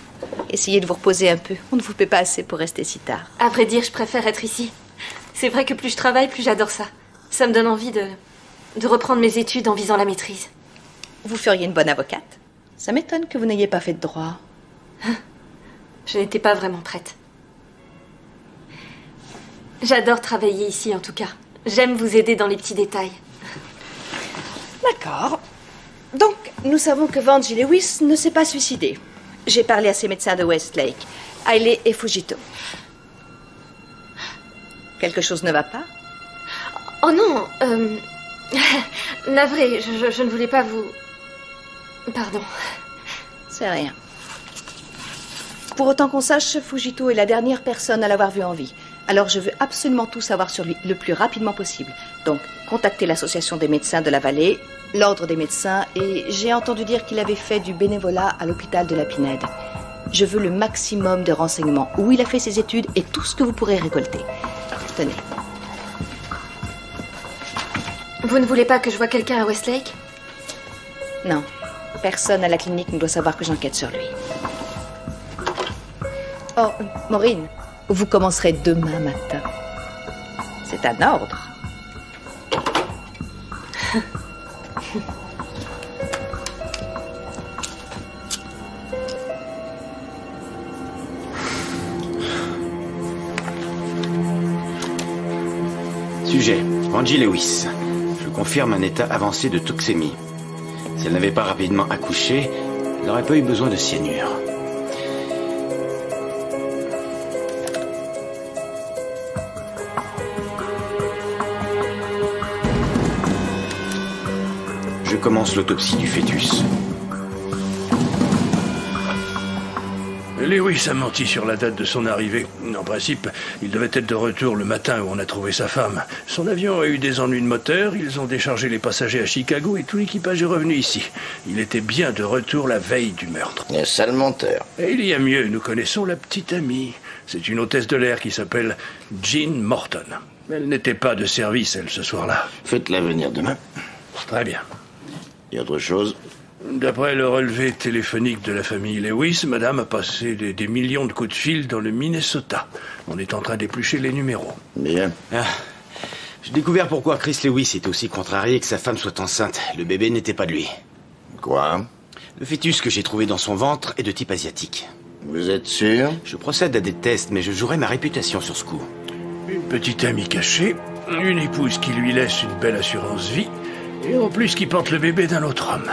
Essayez de vous reposer un peu. On ne vous paie pas assez pour rester si tard. À vrai dire, je préfère être ici. C'est vrai que plus je travaille, plus j'adore ça. Ça me donne envie de reprendre mes études en visant la maîtrise. Vous feriez une bonne avocate. Ça m'étonne que vous n'ayez pas fait de droit. Je n'étais pas vraiment prête. J'adore travailler ici, en tout cas. J'aime vous aider dans les petits détails. D'accord. Donc, nous savons que Vonji Lewis ne s'est pas suicidé. J'ai parlé à ses médecins de Westlake, Hailey et Fujito. Quelque chose ne va pas? Oh non, navré, je ne voulais pas vous... Pardon. C'est rien. Pour autant qu'on sache, Fujito est la dernière personne à l'avoir vu en vie. Alors je veux absolument tout savoir sur lui le plus rapidement possible. Donc, contactez l'association des médecins de la vallée, l'ordre des médecins, et j'ai entendu dire qu'il avait fait du bénévolat à l'hôpital de la Pinède. Je veux le maximum de renseignements, où il a fait ses études et tout ce que vous pourrez récolter. Tenez. Vous ne voulez pas que je voie quelqu'un à Westlake? Non. Personne à la clinique ne doit savoir que j'enquête sur lui. Oh, Maureen, vous commencerez demain matin. C'est un ordre. Sujet, Vonji Lewis. Je confirme un état avancé de toxémie. Si elle n'avait pas rapidement accouché, elle n'aurait pas eu besoin de cyanure. Je commence l'autopsie du fœtus. Lewis a menti sur la date de son arrivée. En principe, il devait être de retour le matin où on a trouvé sa femme. Son avion a eu des ennuis de moteur, ils ont déchargé les passagers à Chicago et tout l'équipage est revenu ici. Il était bien de retour la veille du meurtre. Un sale menteur. Et il y a mieux, nous connaissons la petite amie. C'est une hôtesse de l'air qui s'appelle Jean Morton. Elle n'était pas de service, elle, ce soir-là. Faites-la venir demain. Très bien. Et autre chose? D'après le relevé téléphonique de la famille Lewis, madame a passé des millions de coups de fil dans le Minnesota. On est en train d'éplucher les numéros. Bien. Ah, j'ai découvert pourquoi Chris Lewis était aussi contrarié que sa femme soit enceinte. Le bébé n'était pas de lui. Quoi? Le fœtus que j'ai trouvé dans son ventre est de type asiatique. Vous êtes sûr? Je procède à des tests, mais je jouerai ma réputation sur ce coup. Une petite amie cachée, une épouse qui lui laisse une belle assurance vie, et en plus qui porte le bébé d'un autre homme.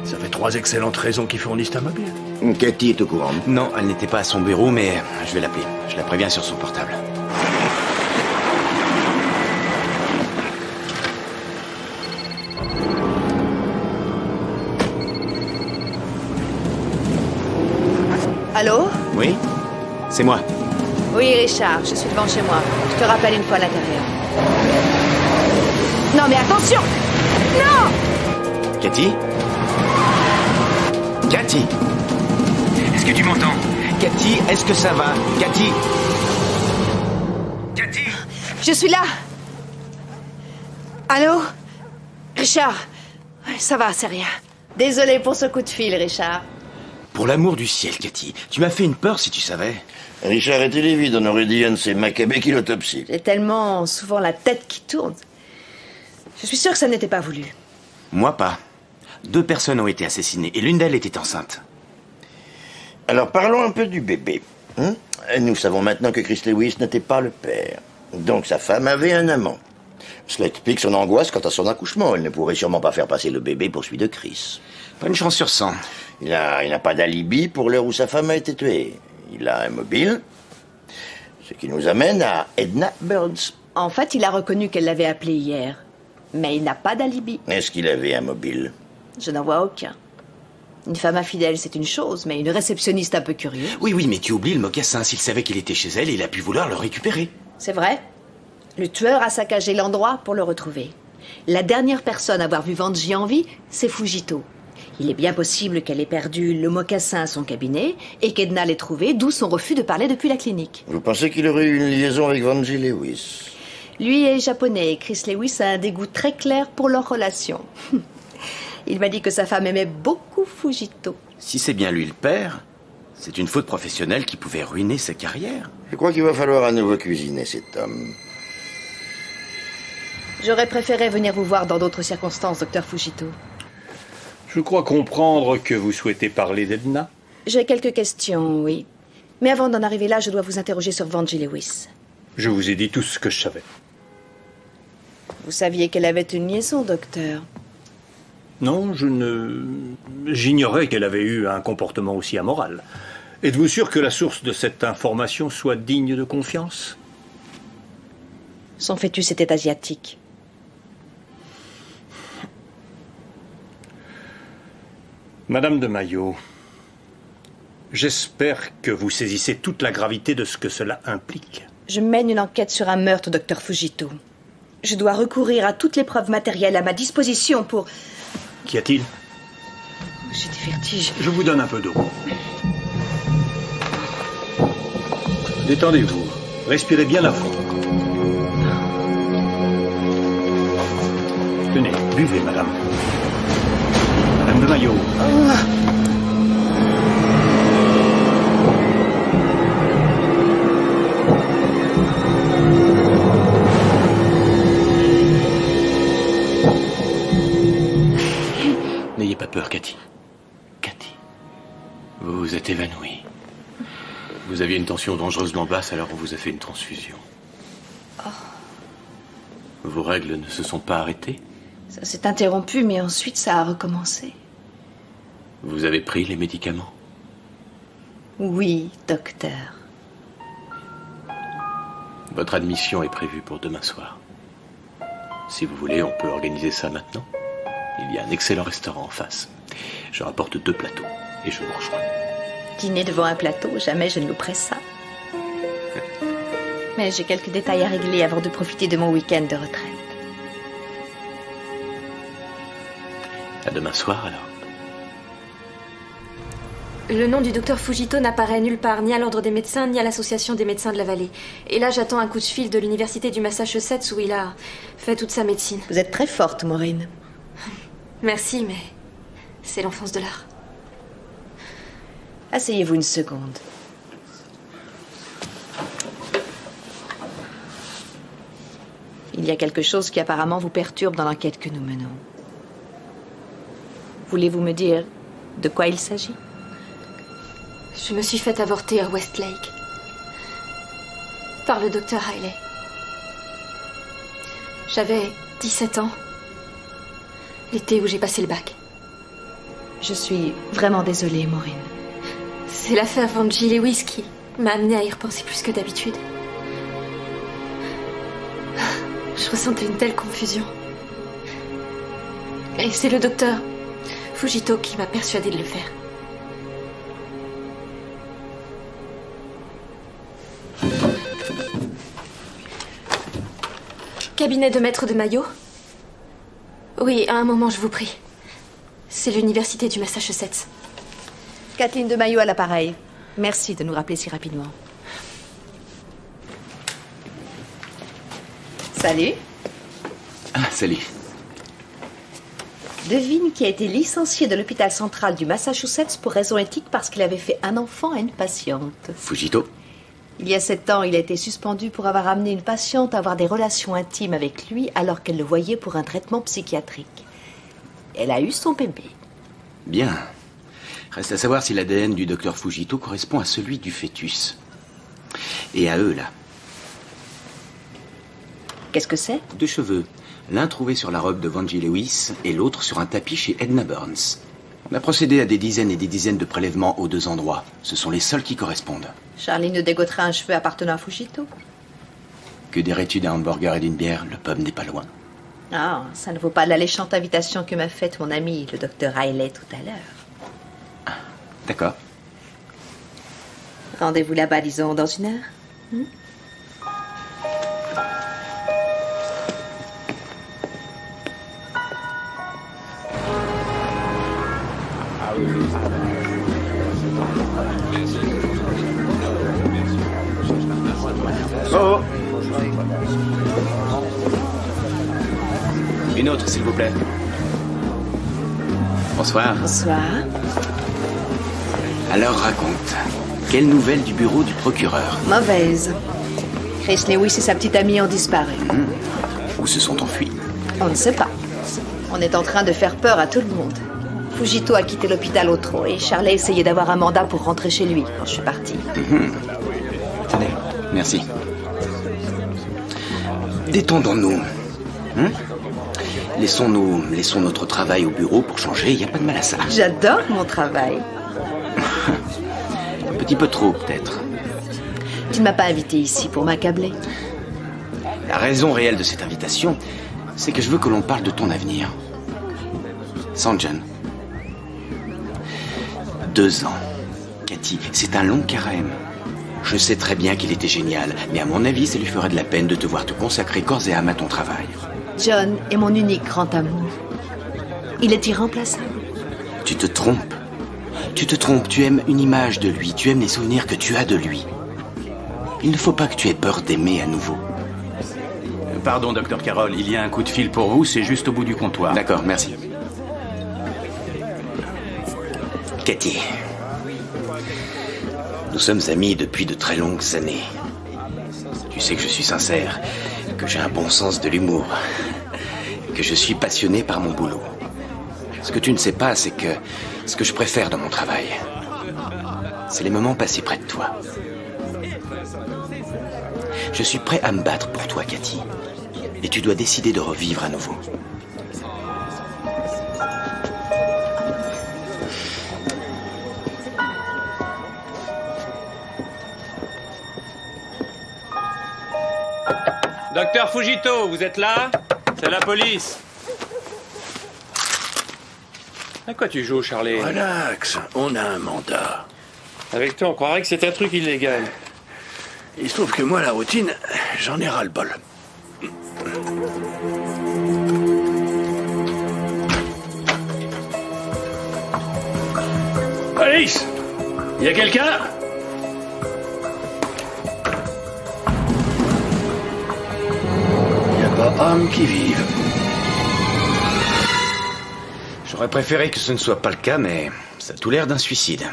Ça fait 3 excellentes raisons qui fournissent un mobile. Cathy est au courant? Non, elle n'était pas à son bureau, mais je vais l'appeler. Je la préviens sur son portable. Allô? Oui? C'est moi. Oui, Richard, je suis devant chez moi. Je te rappelle une fois à l'intérieur. Non, mais attention! Non! Cathy? Cathy? Est-ce que tu m'entends? Cathy, est-ce que ça va? Cathy? Cathy? Je suis là! Allô? Richard? Ça va, c'est rien. Désolé pour ce coup de fil, Richard. Pour l'amour du ciel, Cathy, tu m'as fait une peur si tu savais. Richard était livide, on aurait dit un de ces macabées qui l'autopsie. J'ai tellement souvent la tête qui tourne. Je suis sûre que ça n'était pas voulu. Moi pas. 2 personnes ont été assassinées et l'une d'elles était enceinte. Alors parlons un peu du bébé. Nous savons maintenant que Chris Lewis n'était pas le père. Donc sa femme avait un amant. Cela explique son angoisse quant à son accouchement. Elle ne pourrait sûrement pas faire passer le bébé pour celui de Chris. Pas une chance sur 100. Il n'a pas d'alibi pour l'heure où sa femme a été tuée. Il a un mobile. Ce qui nous amène à Edna Burns. En fait, il a reconnu qu'elle l'avait appelé hier. Mais il n'a pas d'alibi. Est-ce qu'il avait un mobile? Je n'en vois aucun. Une femme infidèle, c'est une chose, mais une réceptionniste un peu curieuse... Oui, mais tu oublies le mocassin. S'il savait qu'il était chez elle, il a pu vouloir le récupérer. C'est vrai. Le tueur a saccagé l'endroit pour le retrouver. La dernière personne à avoir vu Vanji en vie, c'est Fujito. Il est bien possible qu'elle ait perdu le mocassin à son cabinet et qu'Edna l'ait trouvé, d'où son refus de parler depuis la clinique. Vous pensez qu'il aurait eu une liaison avec Vanji Lewis? Lui est japonais et Chris Lewis a un dégoût très clair pour leur relation. Il m'a dit que sa femme aimait beaucoup Fujito. Si c'est bien lui le père, c'est une faute professionnelle qui pouvait ruiner sa carrière. Je crois qu'il va falloir à nouveau cuisiner cet homme. J'aurais préféré venir vous voir dans d'autres circonstances, docteur Fujito. Je crois comprendre que vous souhaitez parler d'Edna. J'ai quelques questions, oui. Mais avant d'en arriver là, je dois vous interroger sur Vanji Lewis. Je vous ai dit tout ce que je savais. Vous saviez qu'elle avait une liaison, docteur? Non, j'ignorais qu'elle avait eu un comportement aussi amoral. Êtes-vous sûr que la source de cette information soit digne de confiance? Son fœtus était asiatique. Madame de Maillot, j'espère que vous saisissez toute la gravité de ce que cela implique. Je mène une enquête sur un meurtre, docteur Fujito. Je dois recourir à toutes les preuves matérielles à ma disposition pour... Qu'y a-t-il? J'ai des vertiges. Je vous donne un peu d'eau. Détendez-vous. Respirez bien à fond. Tenez, buvez, madame. Madame de Maillot. N'ayez pas peur, Cathy. Cathy, vous vous êtes évanouie. Vous aviez une tension dangereusement basse, alors on vous a fait une transfusion. Oh. Vos règles ne se sont pas arrêtées? Ça s'est interrompu, mais ensuite ça a recommencé. Vous avez pris les médicaments? Oui, docteur. Votre admission est prévue pour demain soir. Si vous voulez, on peut organiser ça maintenant. Il y a un excellent restaurant en face. Je rapporte 2 plateaux et je vous rejoins. Dîner devant un plateau, jamais je ne louperai ça. Mais j'ai quelques détails à régler avant de profiter de mon week-end de retraite. À demain soir, alors. Le nom du docteur Fujito n'apparaît nulle part, ni à l'ordre des médecins, ni à l'association des médecins de la vallée. Et là, j'attends un coup de fil de l'université du Massachusetts où il a fait toute sa médecine. Vous êtes très forte, Maureen. Merci, mais C'est l'enfance de l'art. Asseyez-vous une seconde. Il y a quelque chose qui apparemment vous perturbe dans l'enquête que nous menons. Voulez-vous me dire de quoi il s'agit? Je me suis fait avorter à Westlake. Par le docteur Riley. J'avais 17 ans. L'été où j'ai passé le bac. Je suis vraiment désolée, Maureen. C'est l'affaire Vangie Lewis qui m'a amenée à y repenser plus que d'habitude. Je ressentais une telle confusion. Et c'est le docteur Fujito qui m'a persuadée de le faire. Cabinet de maître de Mayo? Oui, à un moment, je vous prie. C'est l'université du Massachusetts. Kathleen de Mayo à l'appareil. Merci de nous rappeler si rapidement. Salut. Ah, salut. Devine qui a été licencié de l'hôpital central du Massachusetts pour raison éthique parce qu'il avait fait un enfant à une patiente. Fujito. Il y a 7 ans, il a été suspendu pour avoir amené une patiente à avoir des relations intimes avec lui alors qu'elle le voyait pour un traitement psychiatrique. Elle a eu son bébé. Bien. Reste à savoir si l'ADN du docteur Fujito correspond à celui du fœtus. Et à eux, là. Qu'est-ce que c'est? 2 cheveux. L'un trouvé sur la robe de Vangie Lewis et l'autre sur un tapis chez Edna Burns. On a procédé à des dizaines et des dizaines de prélèvements aux 2 endroits. Ce sont les seuls qui correspondent. Charlie nous dégotera un cheveu appartenant à Fujito. Que dirais-tu d'un hamburger et d'une bière? Le pub n'est pas loin. Ah, ça ne vaut pas l'alléchante invitation que m'a faite mon ami, le docteur Riley, tout à l'heure. D'accord. Rendez-vous là-bas, disons, dans 1 heure. Oh. Une autre, s'il vous plaît. Bonsoir. Bonsoir. Alors raconte. Quelle nouvelle du bureau du procureur? Mauvaise. Chris Lewis et sa petite amie ont disparu. Où se sont enfuis? On ne sait pas. On est en train de faire peur à tout le monde. Fujito a quitté l'hôpital au trot et Charlie a essayé d'avoir un mandat pour rentrer chez lui quand je suis partie. Tenez, merci. Détendons-nous. Laissons notre travail au bureau pour changer, il n'y a pas de mal à ça. J'adore mon travail. Un petit peu trop, peut-être. Tu ne m'as pas invité ici pour m'accabler. La raison réelle de cette invitation, c'est que je veux que l'on parle de ton avenir. St. John. 2 ans. Cathy, c'est un long carême. Je sais très bien qu'il était génial, mais à mon avis, ça lui ferait de la peine de te voir te consacrer corps et âme à ton travail. John est mon unique grand amour. Il est irremplaçable. Tu te trompes. Tu te trompes, tu aimes une image de lui, tu aimes les souvenirs que tu as de lui. Il ne faut pas que tu aies peur d'aimer à nouveau. Pardon, docteur Carroll, il y a un coup de fil pour vous, c'est juste au bout du comptoir. D'accord, merci. Cathy, nous sommes amis depuis de très longues années. Tu sais que je suis sincère, que j'ai un bon sens de l'humour, que je suis passionné par mon boulot. Ce que tu ne sais pas, c'est que ce que je préfère dans mon travail, c'est les moments passés près de toi. Je suis prêt à me battre pour toi, Cathy. Et tu dois décider de revivre à nouveau. Docteur Fujito, vous êtes là? C'est la police. À quoi tu joues, Charlie? Relax, on a un mandat. Avec toi, on croirait que c'est un truc illégal. Il se trouve que moi, la routine, j'en ai ras-le-bol. Alice! Y a quelqu'un? Y a pas homme qui vive. J'aurais préféré que ce ne soit pas le cas, mais ça a tout l'air d'un suicide.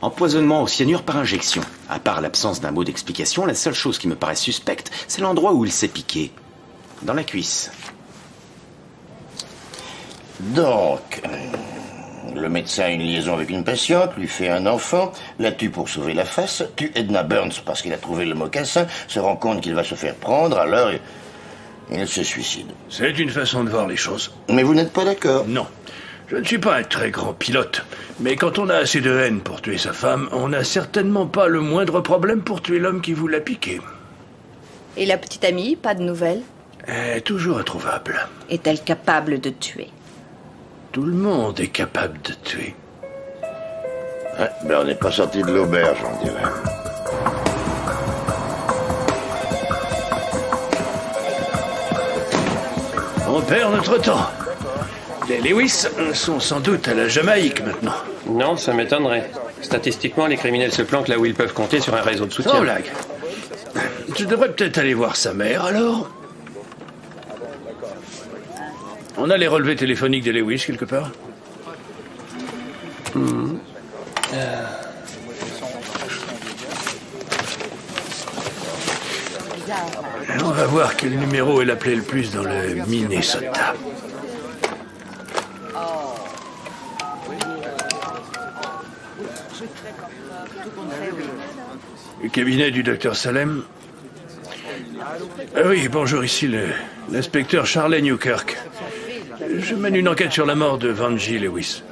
Empoisonnement au cyanure par injection. À part l'absence d'un mot d'explication, la seule chose qui me paraît suspecte, c'est l'endroit où il s'est piqué. Dans la cuisse. Donc, le médecin a une liaison avec une patiente, lui fait un enfant, la tue pour sauver la face, tue Edna Burns parce qu'il a trouvé le mocassin, se rend compte qu'il va se faire prendre, alors il se suicide. C'est une façon de voir les choses. Mais vous n'êtes pas d'accord? Non. Je ne suis pas un très grand pilote, mais quand on a assez de haine pour tuer sa femme, on n'a certainement pas le moindre problème pour tuer l'homme qui vous l'a piqué. Et la petite amie, pas de nouvelles? Elle est toujours introuvable. Est-elle capable de tuer? Tout le monde est capable de tuer. Ouais, ben on n'est pas sorti de l'auberge, on dirait. On perd notre temps. Les Lewis sont sans doute à la Jamaïque maintenant. Non, ça m'étonnerait. Statistiquement, les criminels se planquent là où ils peuvent compter sur un réseau de soutien. Sans blague. Je devrais peut-être aller voir sa mère, alors. On a les relevés téléphoniques des Lewis, quelque part? On va voir quel numéro elle appelait le plus dans le Minnesota. Le cabinet du docteur Salem. Oui, bonjour, ici l'inspecteur Charlie Newkirk. Je mène une enquête sur la mort de Vanjie Lewis.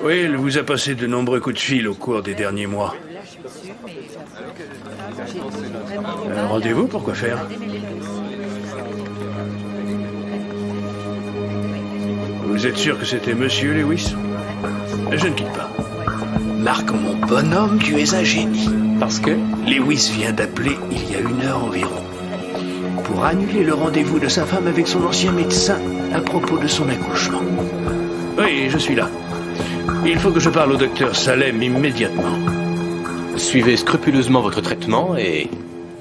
Oui, elle vous a passé de nombreux coups de fil au cours des derniers mois. Un rendez-vous, pour quoi faire? Vous êtes sûr que c'était Monsieur Lewis? Je ne quitte pas. Marc, mon bonhomme, tu es un génie. Parce que Lewis vient d'appeler il y a 1 heure environ pour annuler le rendez-vous de sa femme avec son ancien médecin à propos de son accouchement. Oui, je suis là. Il faut que je parle au docteur Salem immédiatement. Suivez scrupuleusement votre traitement et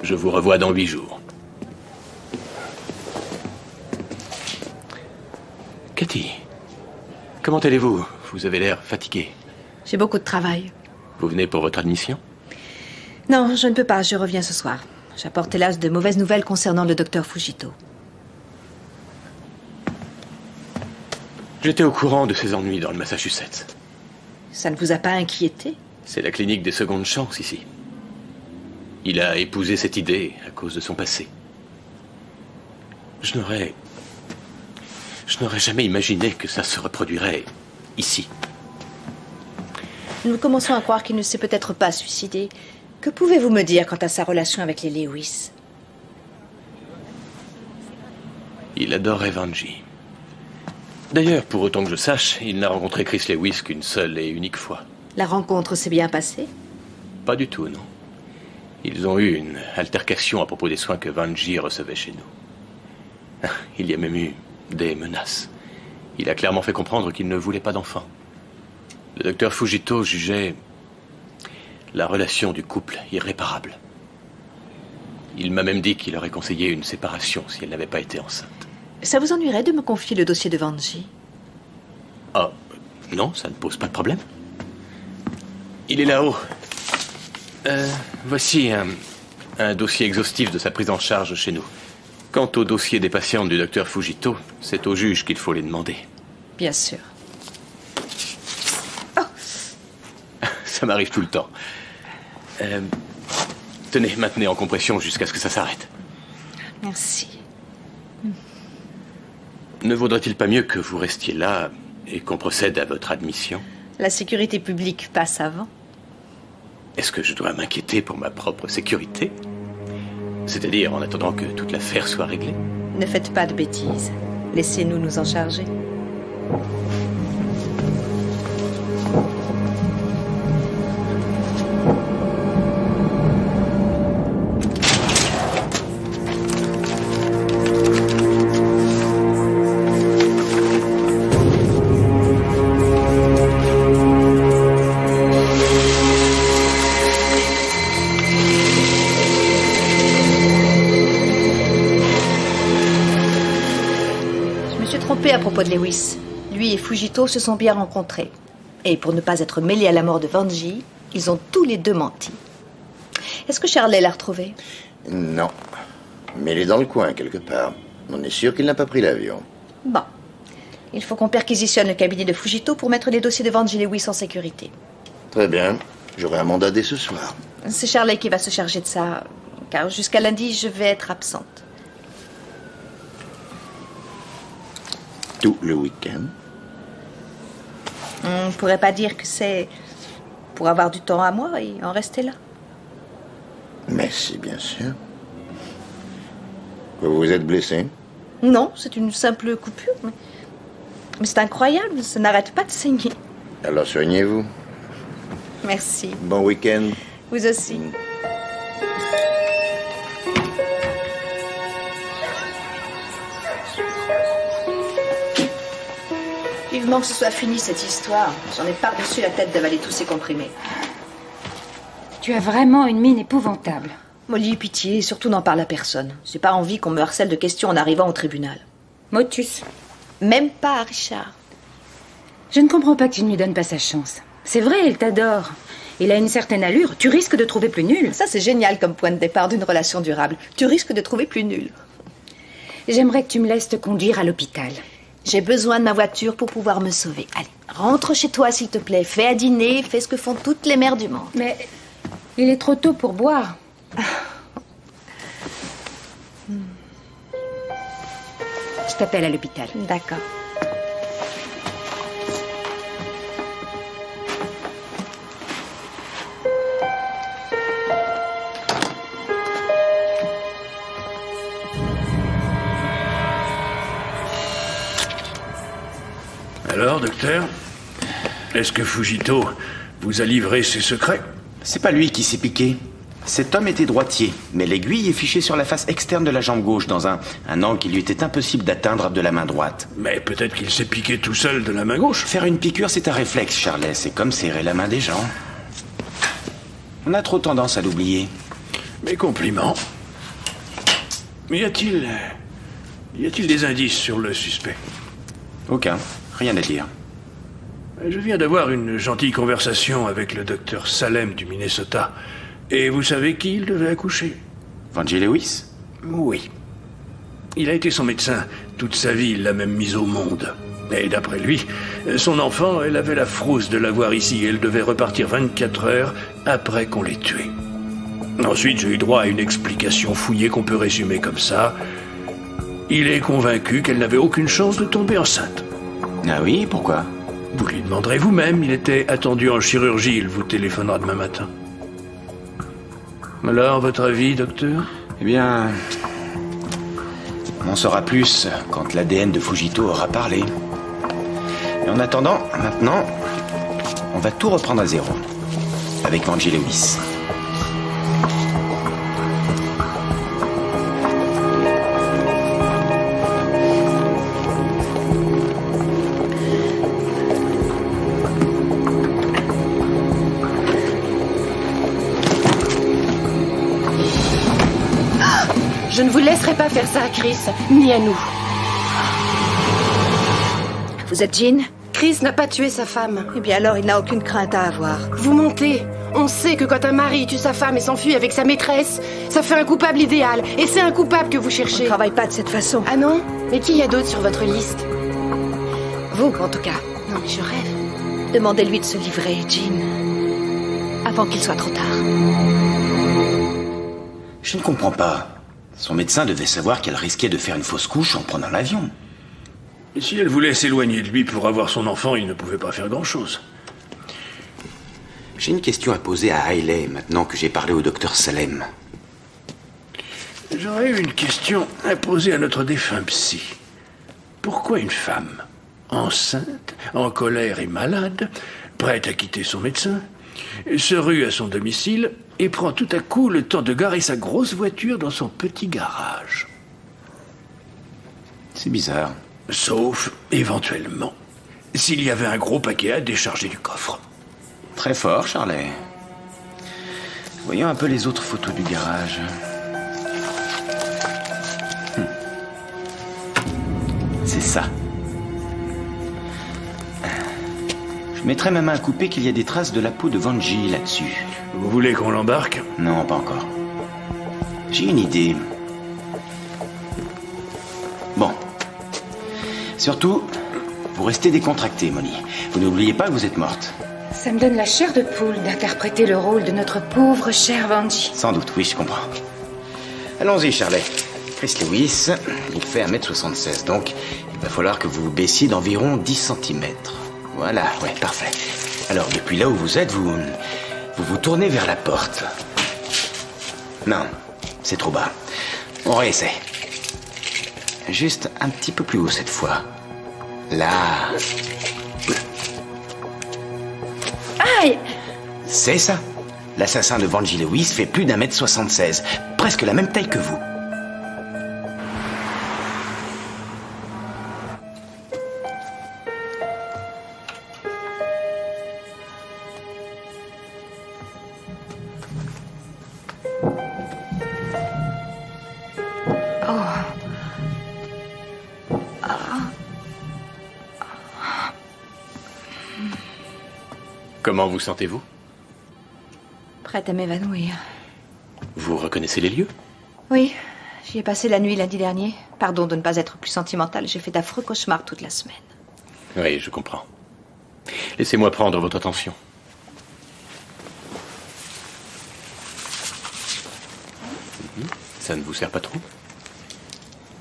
je vous revois dans 8 jours. Cathy, comment allez-vous? Vous avez l'air fatiguée. J'ai beaucoup de travail. Vous venez pour votre admission? Non, je ne peux pas, je reviens ce soir. J'apporte hélas de mauvaises nouvelles concernant le docteur Fujito. J'étais au courant de ses ennuis dans le Massachusetts. Ça ne vous a pas inquiété? C'est la clinique des secondes chances ici. Il a épousé cette idée à cause de son passé. Je n'aurais jamais imaginé que ça se reproduirait ici. Nous commençons à croire qu'il ne s'est peut-être pas suicidé. Que pouvez-vous me dire quant à sa relation avec les Lewis? Il adorait Vanjie. D'ailleurs, pour autant que je sache, il n'a rencontré Chris Lewis qu'une seule et unique fois. La rencontre s'est bien passée? Pas du tout, non. Ils ont eu une altercation à propos des soins que Vanjie recevait chez nous. Il y a même eu des menaces. Il a clairement fait comprendre qu'il ne voulait pas d'enfant. Le docteur Fujito jugeait la relation du couple irréparable. Il m'a même dit qu'il aurait conseillé une séparation si elle n'avait pas été enceinte. Ça vous ennuierait de me confier le dossier de Vanjie? Ah, non, ça ne pose pas de problème. Il est là-haut. Voici un dossier exhaustif de sa prise en charge chez nous. Quant au dossier des patientes du docteur Fujito, c'est au juge qu'il faut les demander. Bien sûr. Ça m'arrive tout le temps. Tenez, maintenez en compression jusqu'à ce que ça s'arrête. Merci. Ne vaudrait-il pas mieux que vous restiez là et qu'on procède à votre admission? La sécurité publique passe avant. Est-ce que je dois m'inquiéter pour ma propre sécurité? C'est-à-dire en attendant que toute l'affaire soit réglée? Ne faites pas de bêtises. Laissez-nous nous en charger. trompé à propos de Lewis. Lui et Fujito se sont bien rencontrés. Et pour ne pas être mêlés à la mort de Vanji, ils ont tous les deux menti. Est-ce que Charlie l'a retrouvé? Non. Mais il est dans le coin, quelque part. On est sûr qu'il n'a pas pris l'avion. Bon. Il faut qu'on perquisitionne le cabinet de Fujito pour mettre les dossiers de Vanji Lewis en sécurité. Très bien. J'aurai un mandat dès ce soir. C'est Charlie qui va se charger de ça, car jusqu'à lundi, je vais être absente. Tout le week-end? On ne pourrait pas dire que c'est pour avoir du temps à moi et en rester là. Merci, bien sûr. Vous vous êtes blessé? Non, c'est une simple coupure. Mais c'est incroyable, ça n'arrête pas de saigner. Alors soignez-vous. Merci. Bon week-end. Vous aussi. Vivement que ce soit fini cette histoire. J'en ai par-dessus la tête d'avaler tous ces comprimés. Tu as vraiment une mine épouvantable. Molly, pitié, surtout n'en parle à personne. J'ai pas envie qu'on me harcèle de questions en arrivant au tribunal. Motus. Même pas à Richard. Je ne comprends pas que tu ne lui donnes pas sa chance. C'est vrai, il t'adore. Il a une certaine allure. Tu risques de trouver plus nul. Ça, c'est génial comme point de départ d'une relation durable. Tu risques de trouver plus nul. J'aimerais que tu me laisses te conduire à l'hôpital. J'ai besoin de ma voiture pour pouvoir me sauver. Allez, rentre chez toi, s'il te plaît. Fais à dîner, fais ce que font toutes les mères du monde. Mais il est trop tôt pour boire. Je t'appelle à l'hôpital. D'accord. Alors, docteur, est-ce que Fujito vous a livré ses secrets? C'est pas lui qui s'est piqué. Cet homme était droitier, mais l'aiguille est fichée sur la face externe de la jambe gauche, dans un angle qui lui était impossible d'atteindre de la main droite. Mais peut-être qu'il s'est piqué tout seul de la main gauche. Faire une piqûre, c'est un réflexe, Charlet. C'est comme serrer la main des gens. On a trop tendance à l'oublier. Mes compliments. Mais y a-t-il des indices sur le suspect? Aucun. Rien à dire. Je viens d'avoir une gentille conversation avec le docteur Salem du Minnesota. Et vous savez qui il devait accoucher? Vanji Lewis? Oui. Il a été son médecin. Toute sa vie, il l'a même mise au monde. Et d'après lui, son enfant, elle avait la frousse de l'avoir ici. Elle devait repartir 24 heures après qu'on l'ait tuée. Ensuite, j'ai eu droit à une explication fouillée qu'on peut résumer comme ça. Il est convaincu qu'elle n'avait aucune chance de tomber enceinte. Ah oui, pourquoi? Vous lui demanderez vous-même. Il était attendu en chirurgie. Il vous téléphonera demain matin. Alors, votre avis, docteur? Eh bien, on en saura plus quand l'ADN de Fujito aura parlé. Et en attendant, maintenant, on va tout reprendre à zéro. Avec Vanji Lewis. Je ne vous laisserai pas faire ça à Chris, ni à nous. Vous êtes Jean? Chris n'a pas tué sa femme. Eh bien alors, il n'a aucune crainte à avoir. Vous mentez. On sait que quand un mari tue sa femme et s'enfuit avec sa maîtresse, ça fait un coupable idéal. Et c'est un coupable que vous cherchez. On ne travaille pas de cette façon. Ah non? Mais qui y a d'autre sur votre liste? Vous, en tout cas. Non mais je rêve. Demandez-lui de se livrer, Jean. Avant qu'il soit trop tard. Je ne comprends pas. Son médecin devait savoir qu'elle risquait de faire une fausse couche en prenant l'avion. Et si elle voulait s'éloigner de lui pour avoir son enfant, il ne pouvait pas faire grand-chose. J'ai une question à poser à Hailey, maintenant que j'ai parlé au docteur Salem. J'aurais eu une question à poser à notre défunt psy. Pourquoi une femme, enceinte, en colère et malade, prête à quitter son médecin, se rue à son domicile et prend tout à coup le temps de garer sa grosse voiture dans son petit garage? C'est bizarre. Sauf, éventuellement, s'il y avait un gros paquet à décharger du coffre. Très fort, Charlet. Voyons un peu les autres photos du garage. C'est ça. Je mettrais ma main à couper qu'il y a des traces de la peau de Vanji là-dessus. Vous voulez qu'on l'embarque? Non, pas encore. J'ai une idée. Bon. Surtout, vous restez décontracté, Molly. Vous n'oubliez pas que vous êtes morte. Ça me donne la chair de poule d'interpréter le rôle de notre pauvre cher Vanji. Sans doute, oui, je comprends. Allons-y, Charlie. Chris Lewis, il fait 1m76, donc il va falloir que vous vous baissiez d'environ 10 cm. Voilà, ouais, parfait. Alors, depuis là où vous êtes, vous tournez vers la porte. Non, c'est trop bas. On réessaie. Juste un petit peu plus haut cette fois. Là. Aïe! C'est ça. L'assassin de Vanji Lewis fait plus d'1m76. Presque la même taille que vous. Comment vous sentez-vous? Prête à m'évanouir. Vous reconnaissez les lieux? Oui, j'y ai passé la nuit lundi dernier. Pardon de ne pas être plus sentimentale, j'ai fait d'affreux cauchemars toute la semaine. Oui, je comprends. Laissez-moi prendre votre attention. Ça ne vous sert pas trop?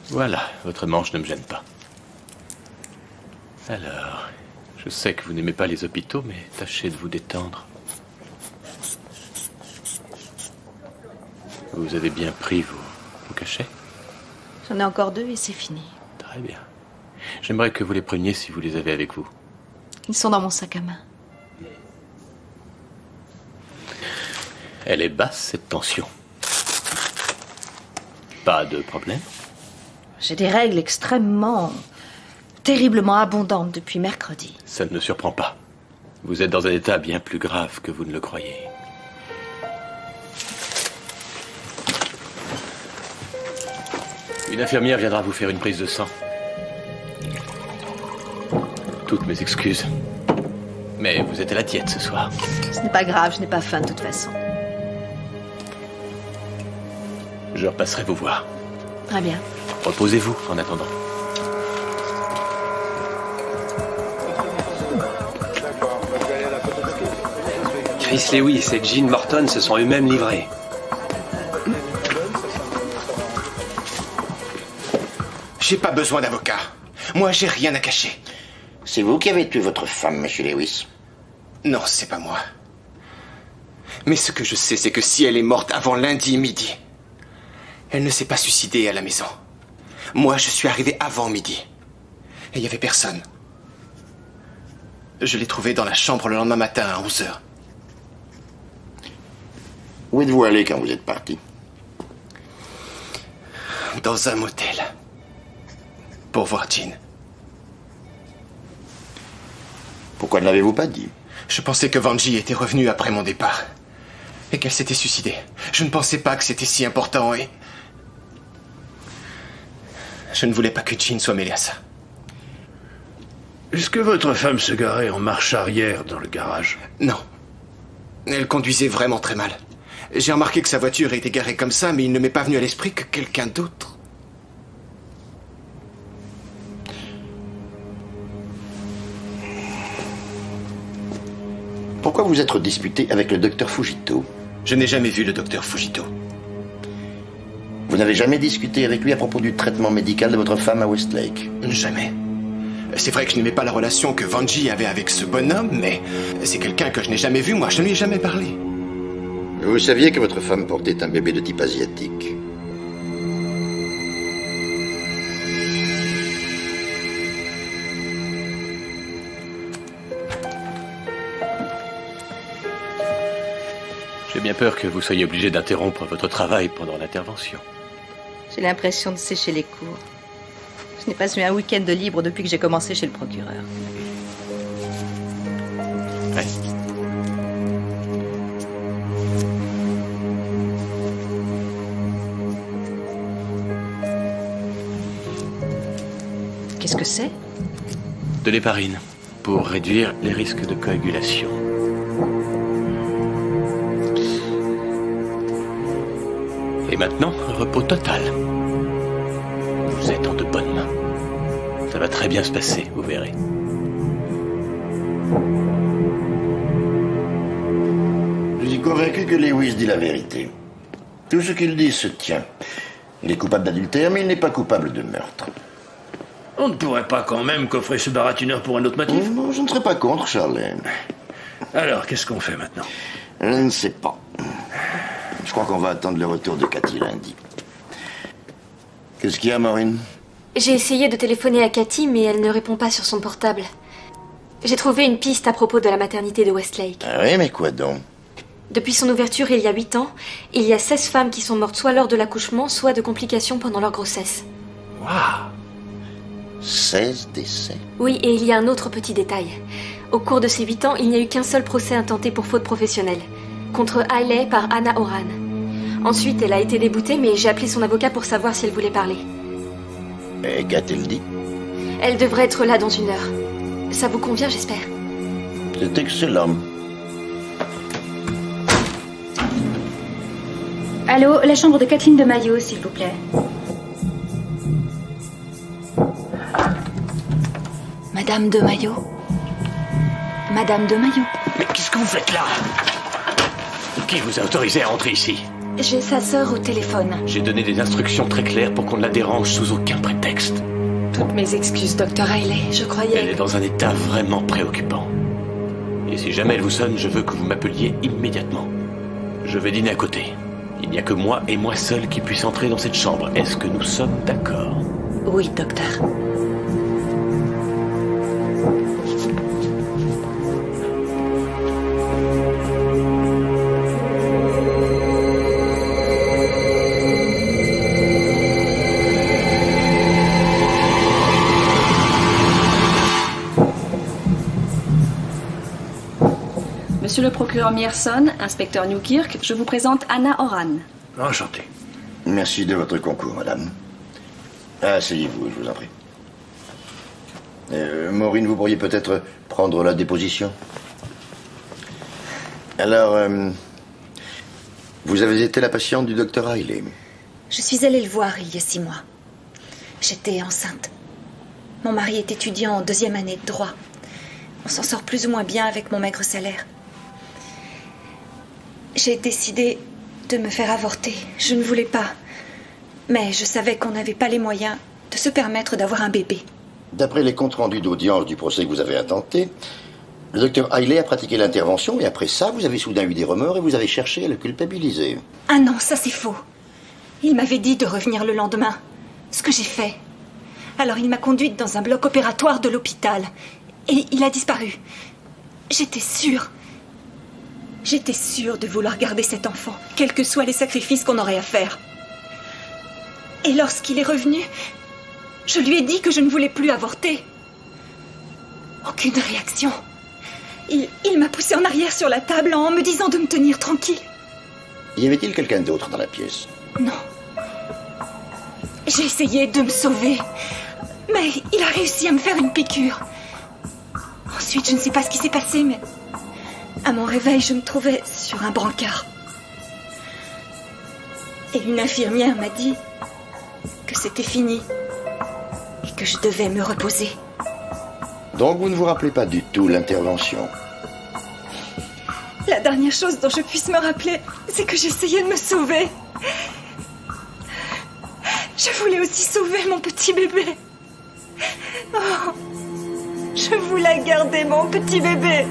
Voilà, votre manche ne me gêne pas. Alors, je sais que vous n'aimez pas les hôpitaux, mais tâchez de vous détendre. Vous avez bien pris vos cachets? J'en ai encore 2 et c'est fini. Très bien. J'aimerais que vous les preniez si vous les avez avec vous. Ils sont dans mon sac à main. Elle est basse, cette tension. Pas de problème? J'ai des règles extrêmement, terriblement abondantes depuis mercredi. Ça ne me surprend pas. Vous êtes dans un état bien plus grave que vous ne le croyez. Une infirmière viendra vous faire une prise de sang. Toutes mes excuses. Mais vous êtes à la diète ce soir. Ce n'est pas grave, je n'ai pas faim de toute façon. Je repasserai vous voir. Très bien. Reposez-vous en attendant. Chris Lewis et Jean Morton se sont eux-mêmes livrés. J'ai pas besoin d'avocat. Moi, j'ai rien à cacher. C'est vous qui avez tué votre femme, monsieur Lewis? Non, c'est pas moi. Mais ce que je sais, c'est que si elle est morte avant lundi midi, elle ne s'est pas suicidée à la maison. Moi, je suis arrivé avant midi. Et il n'y avait personne. Je l'ai trouvée dans la chambre le lendemain matin à 11h. Où êtes-vous allé quand vous êtes parti? Dans un motel. Pour voir Jean. Pourquoi ne l'avez-vous pas dit? Je pensais que Vanji était revenue après mon départ. Et qu'elle s'était suicidée. Je ne pensais pas que c'était si important et... Je ne voulais pas que Jean soit mêlée à ça. Est-ce que votre femme se garait en marche arrière dans le garage? Non. Elle conduisait vraiment très mal. J'ai remarqué que sa voiture était garée comme ça, mais il ne m'est pas venu à l'esprit que quelqu'un d'autre... Pourquoi vous êtes disputé avec le docteur Fujito? Je n'ai jamais vu le docteur Fujito. Vous n'avez jamais discuté avec lui à propos du traitement médical de votre femme à Westlake? Jamais. C'est vrai que je n'aimais pas la relation que Vanji avait avec ce bonhomme, mais c'est quelqu'un que je n'ai jamais vu, moi, je ne lui ai jamais parlé. Vous saviez que votre femme portait un bébé de type asiatique? J'ai bien peur que vous soyez obligé d'interrompre votre travail pendant l'intervention. J'ai l'impression de sécher les cours. Je n'ai pas eu un week-end de libre depuis que j'ai commencé chez le procureur. Ouais. Qu'est-ce que c'est? De l'héparine. pour réduire les risques de coagulation. Et maintenant, repos total. Vous êtes en de bonnes mains. Ça va très bien se passer, vous verrez. Je suis convaincu que Lewis dit la vérité. Tout ce qu'il dit se tient. Il est coupable d'adultère, mais il n'est pas coupable de meurtre. On ne pourrait pas quand même coffrer ce baratineur pour un autre motif? Non, je ne serais pas contre, Charlène. Alors, qu'est-ce qu'on fait maintenant? Je ne sais pas. Je crois qu'on va attendre le retour de Cathy lundi. Qu'est-ce qu'il y a, Maureen? J'ai essayé de téléphoner à Cathy, mais elle ne répond pas sur son portable. J'ai trouvé une piste à propos de la maternité de Westlake. Ah oui, mais quoi donc? Depuis son ouverture il y a 8 ans, il y a 16 femmes qui sont mortes soit lors de l'accouchement, soit de complications pendant leur grossesse. Waouh! 16 décès? Oui, et il y a un autre petit détail. Au cours de ces 8 ans, il n'y a eu qu'un seul procès intenté pour faute professionnelle, contre Hailey par Anna Horan. Ensuite, elle a été déboutée, mais j'ai appelé son avocat pour savoir si elle voulait parler. Et qu'a-t-elle dit? Elle devrait être là dans 1 heure. Ça vous convient, j'espère? C'est excellent. Allô, la chambre de Kathleen de Maillot, s'il vous plaît. Madame de Maillot? Madame de Maillot? Mais qu'est-ce que vous faites là? Qui vous a autorisé à rentrer ici? J'ai sa sœur au téléphone. J'ai donné des instructions très claires pour qu'on ne la dérange sous aucun prétexte. Toutes mes excuses, docteur Hailey. Je croyais... Elle est dans un état vraiment préoccupant. Et si jamais elle vous sonne, je veux que vous m'appeliez immédiatement. Je vais dîner à côté. Il n'y a que moi et moi seul qui puisse entrer dans cette chambre. Est-ce que nous sommes d'accord? Oui, docteur. Monsieur le procureur Mierson, inspecteur Newkirk, je vous présente Anna Horan. Enchanté. Merci de votre concours, madame. Asseyez-vous, je vous en prie. Maureen, vous pourriez peut-être prendre la déposition. Alors, vous avez été la patiente du docteur Hailey. Je suis allée le voir il y a 6 mois. J'étais enceinte. Mon mari est étudiant en 2e année de droit. On s'en sort plus ou moins bien avec mon maigre salaire. J'ai décidé de me faire avorter. Je ne voulais pas. Mais je savais qu'on n'avait pas les moyens de se permettre d'avoir un bébé. D'après les comptes rendus d'audience du procès que vous avez intenté, le docteur Hailey a pratiqué l'intervention et après ça, vous avez soudain eu des remords et vous avez cherché à le culpabiliser. Ah non, ça c'est faux. Il m'avait dit de revenir le lendemain. Ce que j'ai fait. Alors il m'a conduite dans un bloc opératoire de l'hôpital. Et il a disparu. J'étais sûre. J'étais sûre de vouloir garder cet enfant, quels que soient les sacrifices qu'on aurait à faire. Et lorsqu'il est revenu, je lui ai dit que je ne voulais plus avorter. Aucune réaction. Il m'a poussée en arrière sur la table en me disant de me tenir tranquille. Y avait-il quelqu'un d'autre dans la pièce? Non. J'ai essayé de me sauver, mais il a réussi à me faire une piqûre. Ensuite, je ne sais pas ce qui s'est passé, mais à mon réveil, je me trouvais sur un brancard. Et une infirmière m'a dit que c'était fini et que je devais me reposer. Donc vous ne vous rappelez pas du tout l'intervention? La dernière chose dont je puisse me rappeler, c'est que j'essayais de me sauver. Je voulais aussi sauver mon petit bébé. Oh, je voulais garder mon petit bébé.